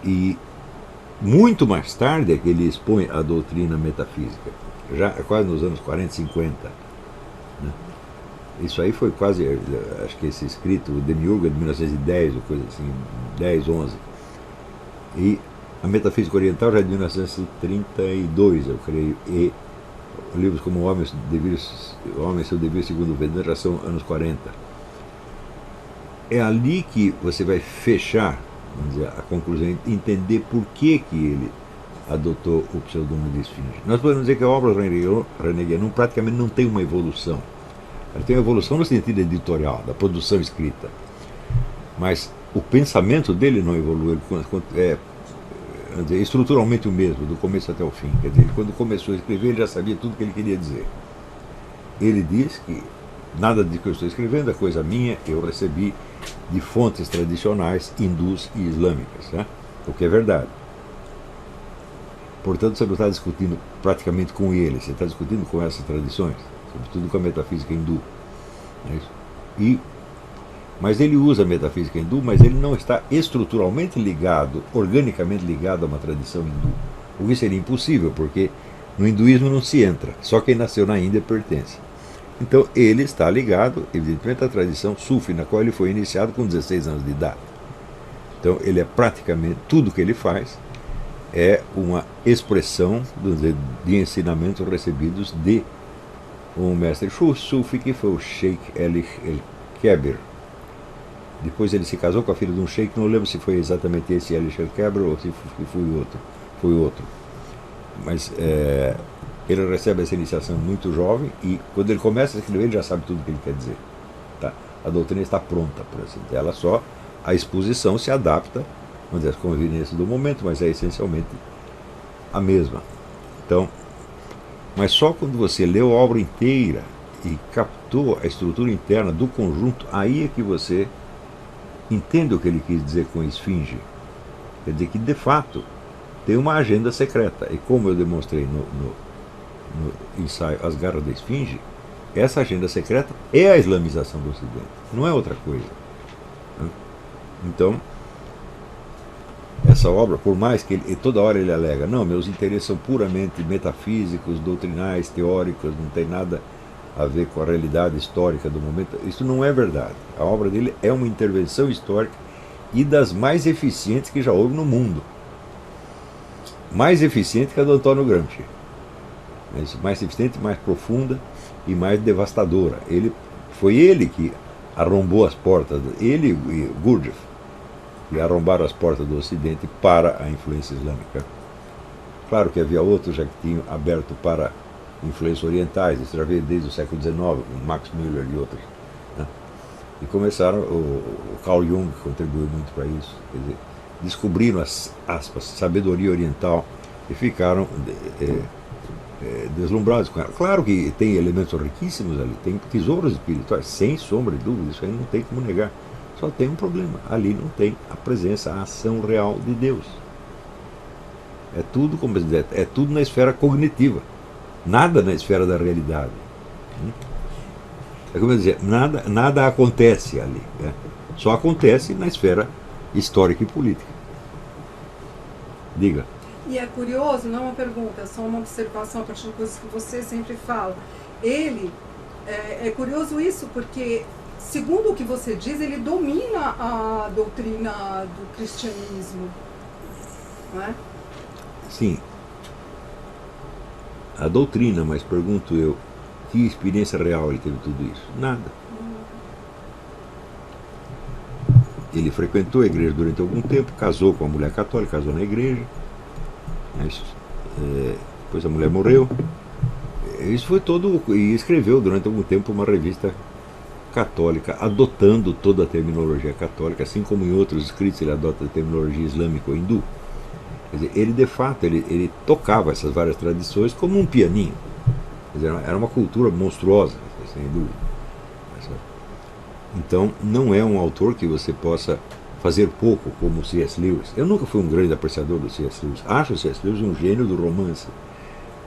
Speaker 1: E muito mais tarde é que ele expõe a doutrina metafísica, já quase nos anos 40, 50. Né? Isso aí foi quase, acho que esse escrito, o Demiurgo é de 1910, ou coisa assim, 10, 11. E a metafísica oriental já é de 1932, eu creio, e livros como O Homem e Seu Dever Segundo o Vedanta já são anos 40. É ali que você vai fechar, vamos dizer, a conclusão, entender por que ele adotou o pseudônimo de esfinge. Nós podemos dizer que a obra do René Guénon praticamente não tem uma evolução. Ela tem uma evolução no sentido editorial, da produção escrita. Mas o pensamento dele não evoluiu, é estruturalmente o mesmo, do começo até o fim. Quer dizer, quando começou a escrever, ele já sabia tudo o que ele queria dizer. Ele diz que nada do que eu estou escrevendo é coisa minha, eu recebi de fontes tradicionais hindus e islâmicas, né? O que é verdade. Portanto, você não está discutindo praticamente com ele, você está discutindo com essas tradições, sobretudo com a metafísica hindu. É isso? Mas ele usa a metafísica hindu, mas ele não está estruturalmente ligado, organicamente ligado a uma tradição hindu. O que seria impossível, porque no hinduísmo não se entra, só quem nasceu na Índia pertence. Então ele está ligado, evidentemente, à tradição sufi, na qual ele foi iniciado com 16 anos de idade. Então ele é praticamente, tudo que ele faz é uma expressão de ensinamentos recebidos de um mestre sufi que foi o Sheikh Ali el-Kebir. Depois ele se casou com a filha de um sheikh, não lembro se foi exatamente esse Ali el-Kebir ou se foi outro. Mas ele recebe essa iniciação muito jovem e quando ele começa a escrever ele já sabe tudo o que ele quer dizer. Tá? A doutrina está pronta, por assim dizer. Ela só, a exposição se adapta, vamos dizer, às conveniências do momento, mas é essencialmente a mesma. Então, mas só quando você leu a obra inteira e captou a estrutura interna do conjunto, aí é que você entende o que ele quis dizer com esfinge. Quer dizer que, de fato, tem uma agenda secreta. E como eu demonstrei no ensaio As Garras da Esfinge, essa agenda secreta é a islamização do Ocidente, não é outra coisa. Então, essa obra, por mais que ele, toda hora ele alega, não, meus interesses são puramente metafísicos, doutrinais, teóricos, não tem nada a ver com a realidade histórica do momento, isso não é verdade. A obra dele é uma intervenção histórica e das mais eficientes que já houve no mundo. Mais eficiente que a do Antônio Gramsci. Mais eficiente, mais profunda e mais devastadora. Foi ele que arrombou as portas, ele e Gurdjieff, que arrombaram as portas do Ocidente para a influência islâmica. Claro que havia outros já que tinham aberto para influências orientais, isso já veio desde o século XIX, com Max Müller e outros. Né? E começaram, o Carl Jung contribuiu muito para isso, quer dizer, descobriram aspas, sabedoria oriental e ficaram deslumbrados com ela. Claro que tem elementos riquíssimos ali, tem tesouros espirituais, sem sombra de dúvida, isso aí não tem como negar. Só tem um problema, ali não tem a presença, a ação real de Deus. É tudo, como dizer, é tudo na esfera cognitiva, nada na esfera da realidade. É como dizer, nada acontece ali, né? Só acontece na esfera histórica e política. Diga.
Speaker 2: E é curioso, não é uma pergunta, é só uma observação a partir de coisas que você sempre fala. Ele, é curioso isso, porque, segundo o que você diz, ele domina a doutrina do cristianismo, não é?
Speaker 1: Sim. A doutrina, mas pergunto eu, que experiência real ele teve tudo isso? Nada. Ele frequentou a igreja durante algum tempo, casou com uma mulher católica, casou na igreja, mas, depois a mulher morreu. Isso foi todo. E escreveu durante algum tempo uma revista católica, adotando toda a terminologia católica, assim como em outros escritos ele adota a terminologia islâmica ou hindu. Quer dizer, ele de fato ele tocava essas várias tradições como um pianinho. Quer dizer, era uma cultura monstruosa, sem dúvida. Então, não é um autor que você possa fazer pouco, como o C.S. Lewis. Eu nunca fui um grande apreciador do C.S. Lewis. Acho o C.S. Lewis um gênio do romance.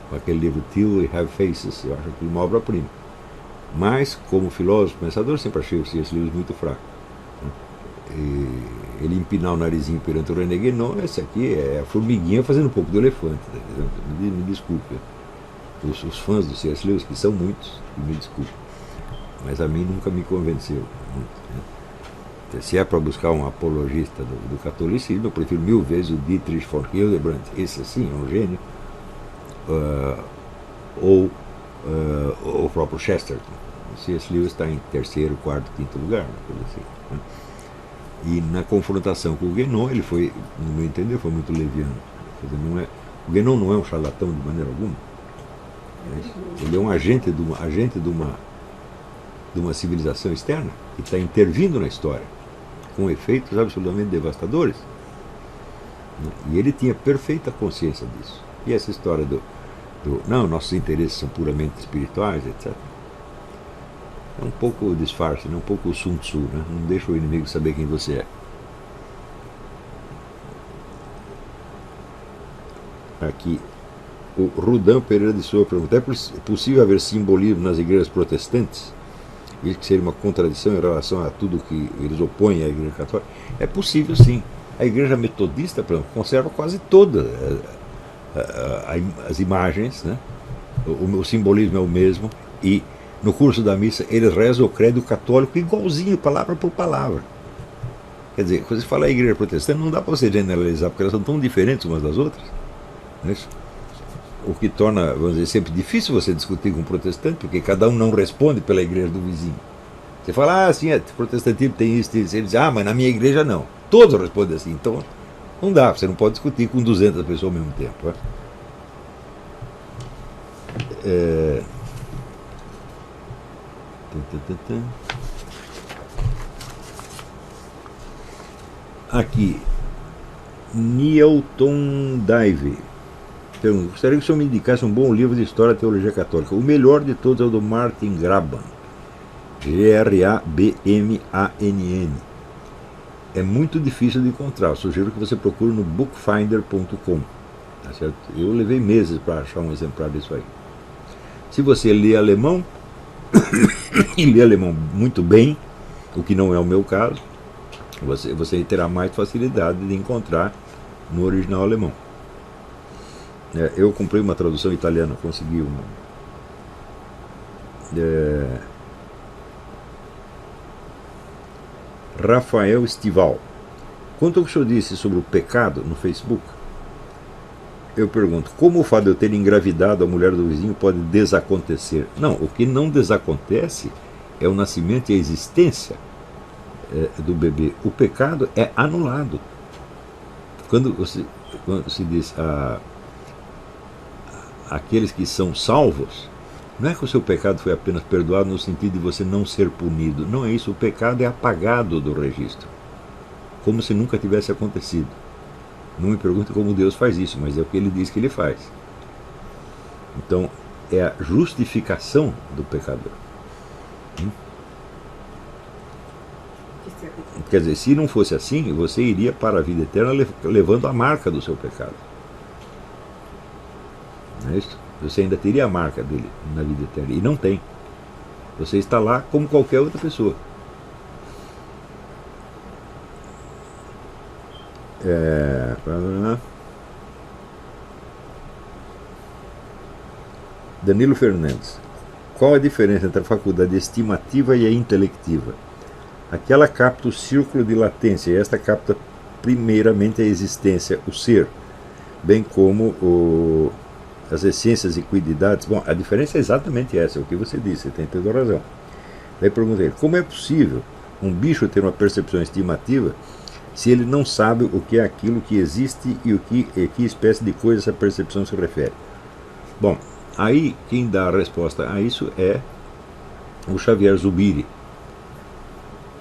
Speaker 1: Com aquele livro Till We Have Faces, eu acho aquilo uma obra-prima. Mas, como filósofo, pensador, sempre achei o C.S. Lewis muito fraco. E ele empinar o narizinho perante o René Guénon, esse aqui é a formiguinha fazendo um pouco do elefante. Me desculpe. Os fãs do C.S. Lewis, que são muitos, me desculpe. Mas a mim nunca me convenceu muito, né? Se é para buscar um apologista do catolicismo, eu prefiro 1000 vezes o Dietrich von Hildebrand, esse assim é um gênio, ou o próprio Chesterton. O C.S. Lewis está em 3º, 4º, 5º lugar, assim, né? E na confrontação com o Guénon, ele foi, no meu entender, foi muito leviano. Quer dizer, o Guénon não é um charlatão de maneira alguma. Ele é um agente de uma civilização externa que está intervindo na história com efeitos absolutamente devastadores. E ele tinha perfeita consciência disso. E essa história não, nossos interesses são puramente espirituais, etc. É um pouco disfarce, um pouco Sun Tzu, né? Não deixa o inimigo saber quem você é. Aqui, o Rudan Pereira de Souza pergunta: é possível haver simbolismo nas igrejas protestantes? Isso que seria uma contradição em relação a tudo que eles opõem à igreja católica? É possível, sim. A igreja metodista, por exemplo, conserva quase toda as imagens, né? O simbolismo é o mesmo, e no curso da missa eles rezam o credo católico igualzinho, palavra por palavra. Quer dizer, quando você fala a igreja protestante, não dá para você generalizar, porque elas são tão diferentes umas das outras. Não é isso? O que torna, vamos dizer, sempre difícil você discutir com um protestante, porque cada um não responde pela igreja do vizinho. Você fala, sim, protestantismo tem isso, tem isso. Ele diz, mas na minha igreja não. Todos respondem assim. Então, não dá, você não pode discutir com 200 pessoas ao mesmo tempo. Aqui, Newton Dive. Então, gostaria que o senhor me indicasse um bom livro de história da teologia católica. O melhor de todos é o do Martin Graban. Grabmann. É muito difícil de encontrar. Eu sugiro que você procure no bookfinder.com. Tá certo? Eu levei meses para achar um exemplar disso aí. Se você lê alemão, e lê alemão muito bem, o que não é o meu caso, você terá mais facilidade de encontrar no original alemão. Eu comprei uma tradução italiana, consegui uma. Rafael Estival. Quanto ao que o senhor disse sobre o pecado no Facebook, eu pergunto, como o fato de eu ter engravidado a mulher do vizinho pode desacontecer? Não, o que não desacontece é o nascimento e a existência do bebê. O pecado é anulado. Quando se diz aqueles que são salvos, não é que o seu pecado foi apenas perdoado no sentido de você não ser punido. Não é isso, o pecado é apagado do registro, como se nunca tivesse acontecido. Não me pergunte como Deus faz isso, mas é o que ele diz que ele faz. Então, é a justificação do pecador. Quer dizer, se não fosse assim, você iria para a vida eterna levando a marca do seu pecado. Não é isso? Você ainda teria a marca dele na vida eterna. E não tem. Você está lá como qualquer outra pessoa. Danilo Fernandes. Qual a diferença entre a faculdade estimativa e a intelectiva? Aquela capta o círculo de latência, e esta capta primeiramente a existência, o ser, bem como as essências e cuididades. Bom, a diferença é exatamente essa, é o que você disse, você tem toda a razão. Daí perguntei, como é possível um bicho ter uma percepção estimativa se ele não sabe o que é aquilo que existe e que espécie de coisa essa percepção se refere? Bom, aí quem dá a resposta a isso é o Xavier Zubiri.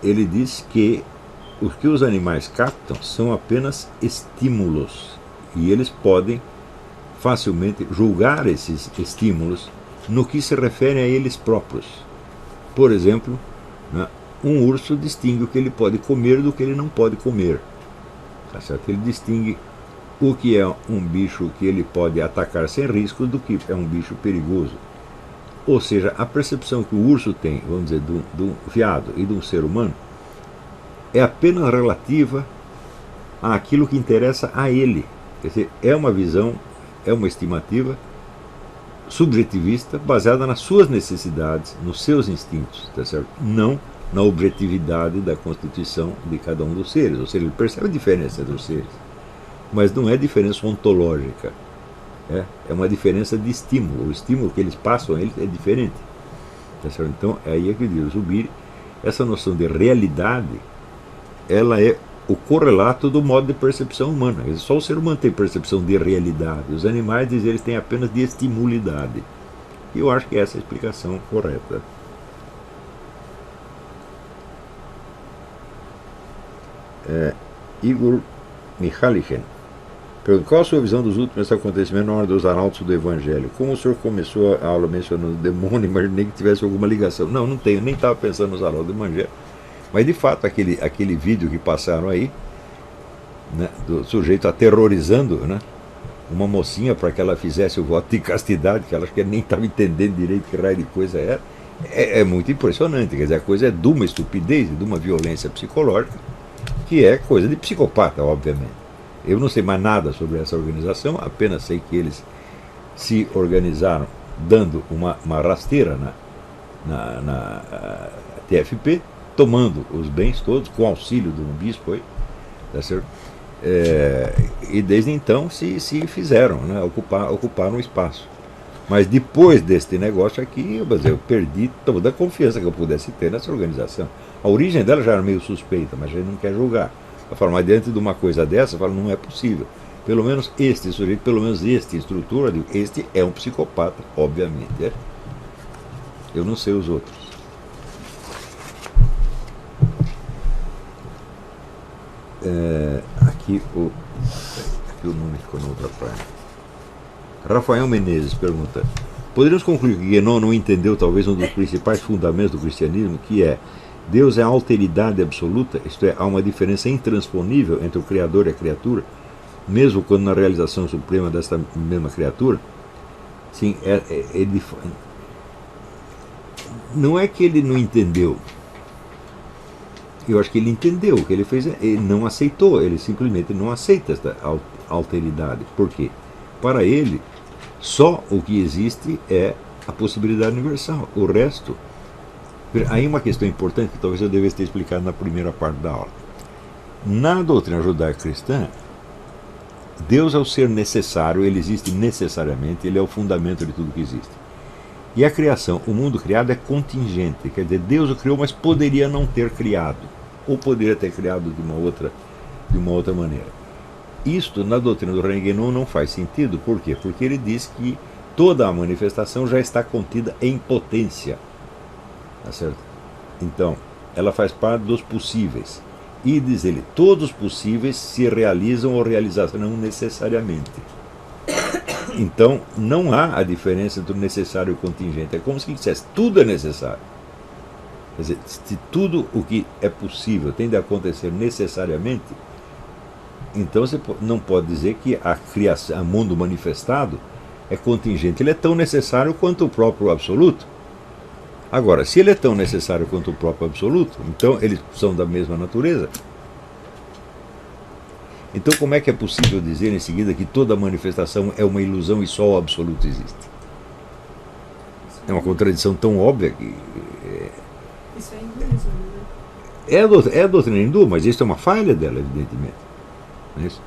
Speaker 1: Ele diz que o que os animais captam são apenas estímulos e eles podem facilmente julgar esses estímulos no que se refere a eles próprios. Por exemplo, né, um urso distingue o que ele pode comer do que ele não pode comer. Tá certo? Ele distingue o que é um bicho que ele pode atacar sem risco do que é um bicho perigoso. Ou seja, a percepção que o urso tem, vamos dizer, do veado e de um ser humano é apenas relativa àquilo que interessa a ele. Quer dizer, é uma visão, é uma estimativa subjetivista baseada nas suas necessidades, nos seus instintos, tá certo? Não na objetividade da constituição de cada um dos seres. Ou seja, ele percebe a diferença entre os seres, mas não é diferença ontológica. É uma diferença de estímulo. O estímulo que eles passam a eles é diferente. Tá certo? Então, aí é que diz o Zubiri, essa noção de realidade, ela é o correlato do modo de percepção humana. Só o ser humano tem percepção de realidade. Os animais, dizem, eles têm apenas de estimulidade. E eu acho que essa é a explicação correta. Igor Michalichen. Qual a sua visão dos últimos acontecimentos na hora dos arautos do Evangelho? Como o senhor começou a aula mencionando o demônio, imaginei que tivesse alguma ligação. Não tenho, nem estava pensando nos arautos do Evangelho. Mas de fato, aquele vídeo que passaram aí, né, do sujeito aterrorizando, né, uma mocinha para que ela fizesse o voto de castidade, que ela acho que nem estava entendendo direito que raio de coisa era, é muito impressionante. Quer dizer, a coisa é de uma estupidez, de uma violência psicológica, que é coisa de psicopata, obviamente. Eu não sei mais nada sobre essa organização, apenas sei que eles se organizaram dando uma rasteira na TFP, tomando os bens todos, com auxílio de um bispo aí, tá certo? E desde então se fizeram, né, ocuparam o espaço. Mas depois deste negócio aqui, eu perdi toda a confiança que eu pudesse ter nessa organização. A origem dela já era meio suspeita, mas a gente não quer julgar. Eu falo, mas diante de uma coisa dessa, eu falo, não é possível. Pelo menos este sujeito, pelo menos este instrutor, este é um psicopata, obviamente. Eu não sei os outros. Aqui o nome ficou na outra página. Rafael Menezes pergunta: poderíamos concluir que Guénon não entendeu talvez um dos principais fundamentos do cristianismo, que é Deus é a alteridade absoluta, isto é, há uma diferença intransponível entre o Criador e a criatura, mesmo quando na realização suprema desta mesma criatura? Sim, ele não é que ele não entendeu. Eu acho que ele entendeu. O que ele fez, ele não aceitou. Ele simplesmente não aceita esta alteridade. Por quê? Para ele, só o que existe é a possibilidade universal. O resto... Aí uma questão importante que talvez eu devesse ter explicado na primeira parte da aula. Na doutrina judaico-cristã, Deus é o ser necessário, ele existe necessariamente, ele é o fundamento de tudo que existe. E a criação, o mundo criado é contingente, quer dizer, Deus o criou, mas poderia não ter criado, ou poderia ter criado de uma outra maneira. Isto, na doutrina do René Guénon, não faz sentido. Por quê? Porque ele diz que toda a manifestação já está contida em potência. Tá certo? Então, ela faz parte dos possíveis. E, diz ele, todos os possíveis se realizam ou realizarão necessariamente. Então, não há a diferença entre o necessário e o contingente. É como se ele dissesse, tudo é necessário. Quer dizer, se tudo o que é possível tem de acontecer necessariamente, então você não pode dizer que a criação, o mundo manifestado é contingente. Ele é tão necessário quanto o próprio absoluto. Agora, se ele é tão necessário quanto o próprio absoluto, então eles são da mesma natureza. Então como é que é possível dizer em seguida que toda manifestação é uma ilusão e só o absoluto existe? É uma contradição tão óbvia que...
Speaker 2: Isso é hinduísmo, né?
Speaker 1: É a doutrina hindu, mas isso é uma falha dela, evidentemente. Não é isso?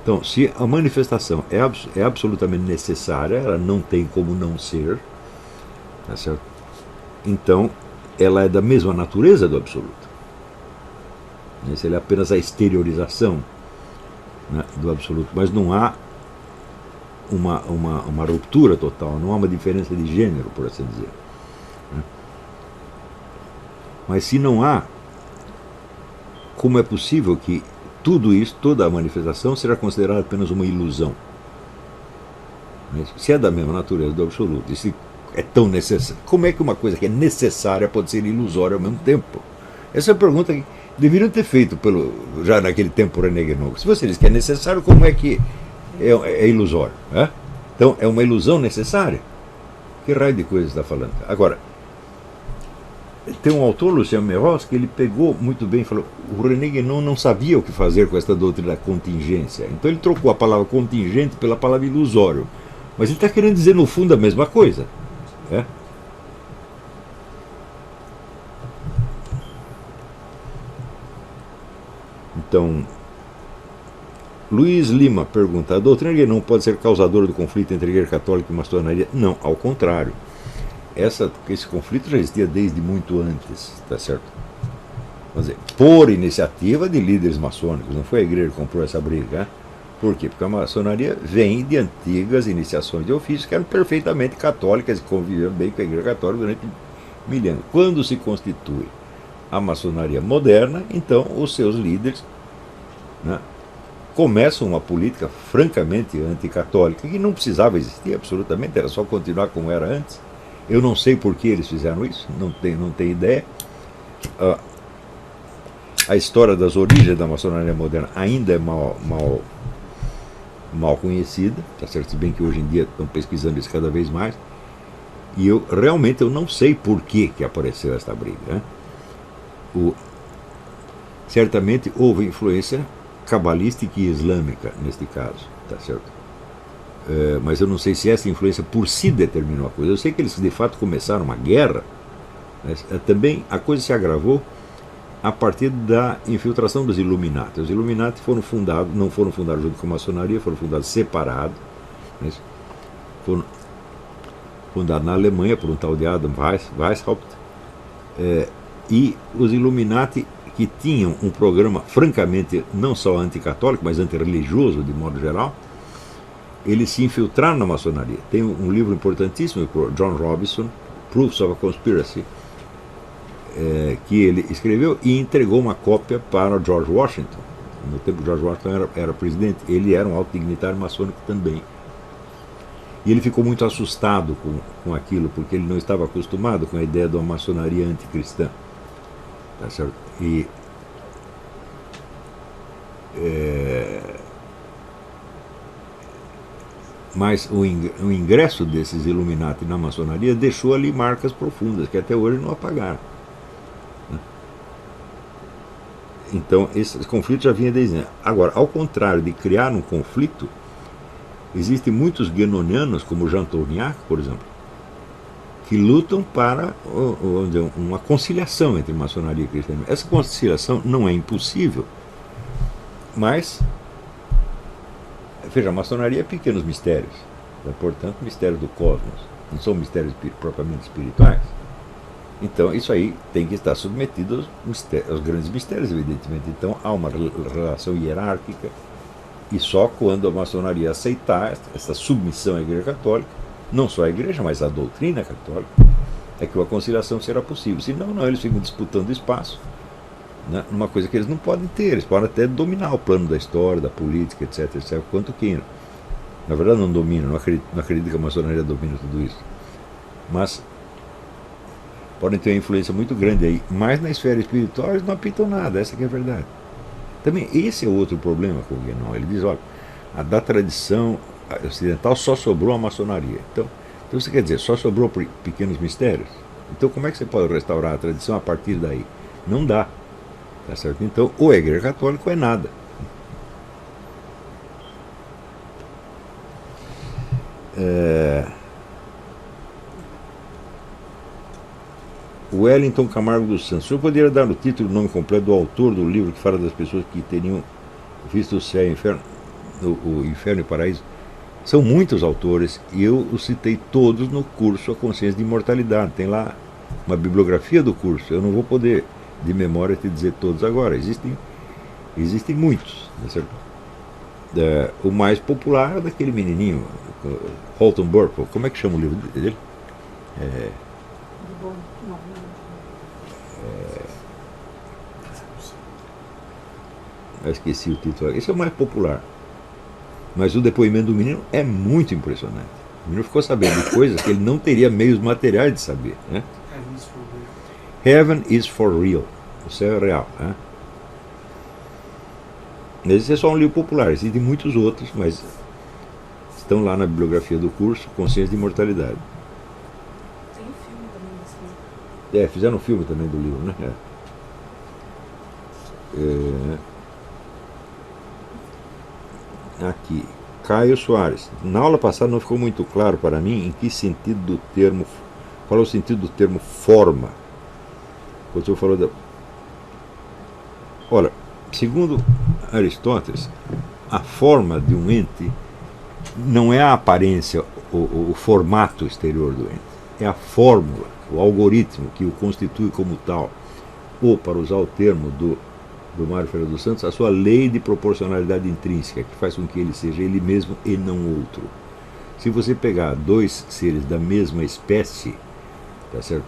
Speaker 1: Então, se a manifestação é absolutamente necessária, ela não tem como não ser, tá certo? Então, ela é da mesma natureza do absoluto. Ela é apenas a exteriorização, né, do absoluto, mas não há uma ruptura total, não há uma diferença de gênero, por assim dizer. Né? Mas se não há, como é possível que tudo isso, toda a manifestação, será considerada apenas uma ilusão? Se é da mesma natureza do absoluto, e se é tão necessário, como é que uma coisa que é necessária pode ser ilusória ao mesmo tempo? Essa é a pergunta que deveriam ter feito já naquele tempo René Guénon. Se você diz que é necessário, como é que é ilusório? Né? Então, é uma ilusão necessária? Que raio de coisa está falando? Agora, tem um autor, Lucien Meros, que ele pegou muito bem e falou: o René Guénon não sabia o que fazer com esta doutrina da contingência. Então ele trocou a palavra contingente pela palavra ilusório. Mas ele está querendo dizer no fundo a mesma coisa. Né? Então, Luiz Lima pergunta: a doutrina Guénon pode ser causadora do conflito entre a Igreja Católica e maçonaria? Não, ao contrário. Esse conflito já existia desde muito antes, tá certo? Vamos dizer, por iniciativa de líderes maçônicos, não foi a igreja que comprou essa briga. Né? Por quê? Porque a maçonaria vem de antigas iniciações de ofícios que eram perfeitamente católicas e conviviam bem com a igreja católica durante milênios. Quando se constitui a maçonaria moderna, então os seus líderes, né, começam uma política francamente anticatólica que não precisava existir absolutamente, era só continuar como era antes. Eu não sei por que eles fizeram isso, não tenho ideia. A história das origens da maçonaria moderna ainda é mal conhecida, tá certo? Se bem que hoje em dia estão pesquisando isso cada vez mais. E realmente eu não sei por que apareceu esta briga. Né? certamente houve influência cabalística e islâmica neste caso, tá certo? Mas eu não sei se essa influência por si determinou a coisa. Eu sei que eles de fato começaram uma guerra, mas também a coisa se agravou a partir da infiltração dos Illuminati. Os Illuminati não foram fundados junto com a maçonaria, foram fundados separados, né? Foram fundados na Alemanha por um tal de Adam Weishaupt, e os Illuminati, que tinham um programa francamente não só anticatólico, mas antirreligioso de modo geral, eles se infiltraram na maçonaria. Tem um livro importantíssimo por John Robinson, Proofs of a Conspiracy, que ele escreveu e entregou uma cópia para George Washington. No tempo que George Washington era presidente, ele era um alto dignitário maçônico também. E ele ficou muito assustado com aquilo, porque ele não estava acostumado com a ideia de uma maçonaria anticristã. Tá certo? Mas o ingresso desses Illuminati na maçonaria deixou ali marcas profundas, que até hoje não apagaram. Então, esse conflito já vinha desde antes. Agora, ao contrário de criar um conflito, existem muitos guénonianos, como Jean Tourniac, por exemplo, que lutam para uma conciliação entre maçonaria e cristianismo. Essa conciliação não é impossível, mas, veja, a maçonaria é pequenos mistérios, portanto, mistérios do cosmos, não são mistérios propriamente espirituais. Então, isso aí tem que estar submetido aos grandes mistérios, evidentemente. Então, há uma relação hierárquica, e só quando a maçonaria aceitar essa submissão à Igreja Católica, não só à Igreja, mas à doutrina católica, é que a conciliação será possível. Senão, não, eles ficam disputando espaço, né, numa coisa que eles não podem ter. Eles podem até dominar o plano da história, da política, etc., quanto queiram. Na verdade, não dominam, não acredito que a maçonaria domine tudo isso. Mas podem ter uma influência muito grande aí, mas na esfera espiritual eles não apitam nada, essa que é a verdade. Também esse é outro problema com o Guénon. Ele diz, olha, da tradição ocidental só sobrou a maçonaria. Então você quer dizer, só sobrou pequenos mistérios? Então como é que você pode restaurar a tradição a partir daí? Não dá. Tá certo? Então, ou é Igreja Católica ou é nada. Wellington Camargo dos Santos. O senhor poderia dar o título e o nome completo do autor do livro que fala das pessoas que teriam visto o céu e o inferno, o inferno e o paraíso? São muitos autores e eu os citei todos no curso A Consciência de Imortalidade. Tem lá uma bibliografia do curso. Eu não vou poder, de memória, te dizer todos agora. Existem muitos. Né? O mais popular é daquele menininho, Holton Burple. Como é que chama o livro dele? Eu esqueci o título. Esse é o mais popular. Mas o depoimento do menino é muito impressionante. O menino ficou sabendo de coisas que ele não teria meios materiais de saber. Né? Heaven is for real. O céu é real. Né? Esse é só um livro popular. Existem muitos outros, mas estão lá na bibliografia do curso Consciência de Imortalidade.
Speaker 2: Tem filme também desse livro.
Speaker 1: Fizeram um filme também do livro, né? Aqui, Caio Soares. Na aula passada não ficou muito claro para mim em que sentido do termo, qual é o sentido do termo forma. O senhor falou da... Olha, segundo Aristóteles, a forma de um ente não é a aparência, o formato exterior do ente, é a fórmula, o algoritmo que o constitui como tal, ou, para usar o termo do Mário Ferreira dos Santos, a sua lei de proporcionalidade intrínseca, que faz com que ele seja ele mesmo e não outro. Se você pegar dois seres da mesma espécie, tá certo?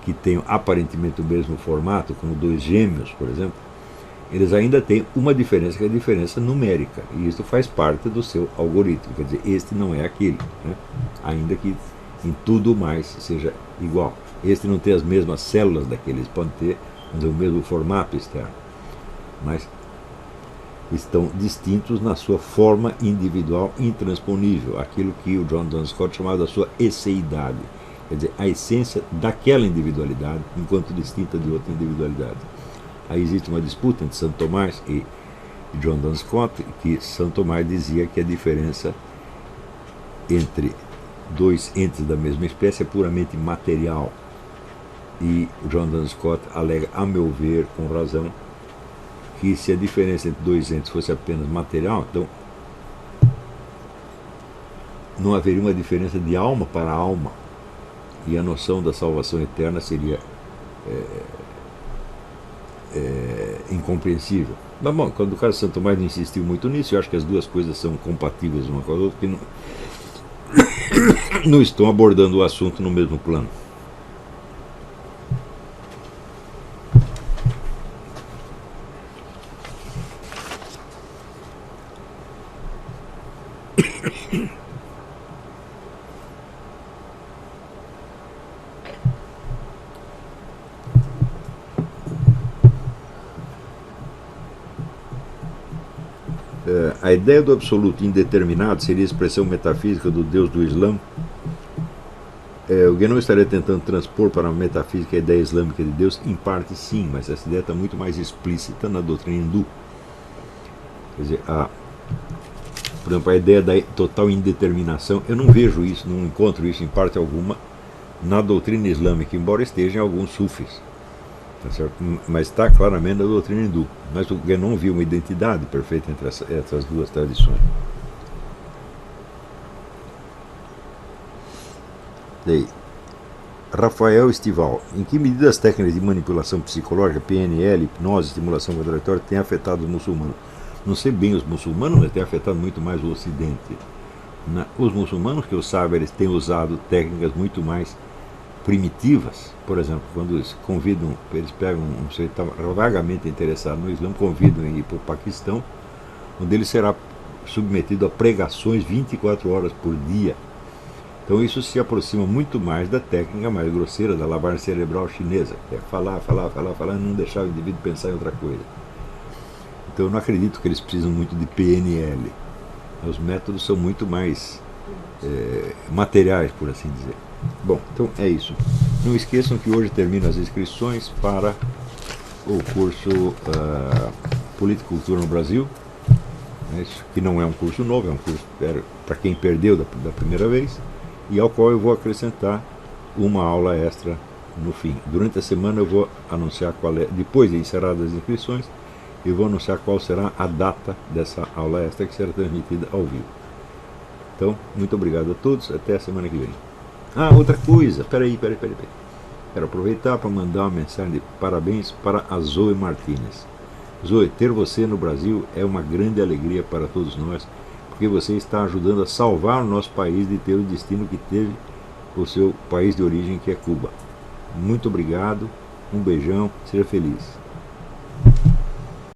Speaker 1: Que tenham aparentemente o mesmo formato, como dois gêmeos, por exemplo, eles ainda têm uma diferença, que é a diferença numérica, e isso faz parte do seu algoritmo, quer dizer, este não é aquele, né? Ainda que em tudo mais seja igual. Este não tem as mesmas células daqueles, pode ter o mesmo formato externo, mas estão distintos na sua forma individual intransponível, aquilo que o John Duns Scott chamava da sua esseidade, quer dizer, a essência daquela individualidade enquanto distinta de outra individualidade. Aí existe uma disputa entre Santo Tomás e John Duns Scott, que Santo Tomás dizia que a diferença entre dois entes da mesma espécie é puramente material. E John Duns Scott alega, a meu ver, com razão, que se a diferença entre dois entes fosse apenas material, então não haveria uma diferença de alma para alma, e a noção da salvação eterna seria incompreensível. Mas bom, quando o caso de Santo Tomás não insistiu muito nisso, eu acho que as duas coisas são compatíveis uma com a outra, que não estão abordando o assunto no mesmo plano. A ideia do absoluto indeterminado seria a expressão metafísica do Deus do Islã. O Guénon estaria tentando transpor para a metafísica a ideia islâmica de Deus? Em parte sim, mas essa ideia está muito mais explícita na doutrina hindu. Quer dizer, por exemplo, a ideia da total indeterminação, eu não vejo isso, não encontro isso em parte alguma na doutrina islâmica, embora esteja em alguns sufis. Tá certo? Mas está claramente na doutrina hindu. Mas o Guénon viu uma identidade perfeita entre essas duas tradições. Daí, Rafael Estival, em que medida as técnicas de manipulação psicológica, PNL, hipnose, estimulação contraditória, têm afetado os muçulmanos? Não sei bem os muçulmanos, mas tem afetado muito mais o Ocidente. Os muçulmanos, que eu saiba, eles têm usado técnicas muito mais primitivas. Por exemplo, quando eles convidam, eles pegam um sujeito que está vagamente interessado no Islã, convidam ele para o Paquistão, onde ele será submetido a pregações 24 horas por dia. Então isso se aproxima muito mais da técnica mais grosseira da lavagem cerebral chinesa, que é falar, e não deixar o indivíduo pensar em outra coisa. Então eu não acredito que eles precisam muito de PNL. Os métodos são muito mais materiais, por assim dizer. Bom, então é isso. Não esqueçam que hoje terminam as inscrições para o curso Política e Cultura no Brasil, que não é um curso novo, é um curso para quem perdeu da primeira vez, e ao qual eu vou acrescentar uma aula extra no fim. Durante a semana eu vou anunciar qual é, depois de encerradas as inscrições, eu vou anunciar qual será a data dessa aula extra que será transmitida ao vivo. Então, muito obrigado a todos, até a semana que vem. Outra coisa, peraí. Quero aproveitar para mandar uma mensagem de parabéns para a Zoe Martínez. Zoe, ter você no Brasil é uma grande alegria para todos nós, porque você está ajudando a salvar o nosso país de ter o destino que teve o seu país de origem, que é Cuba. Muito obrigado, um beijão, seja feliz.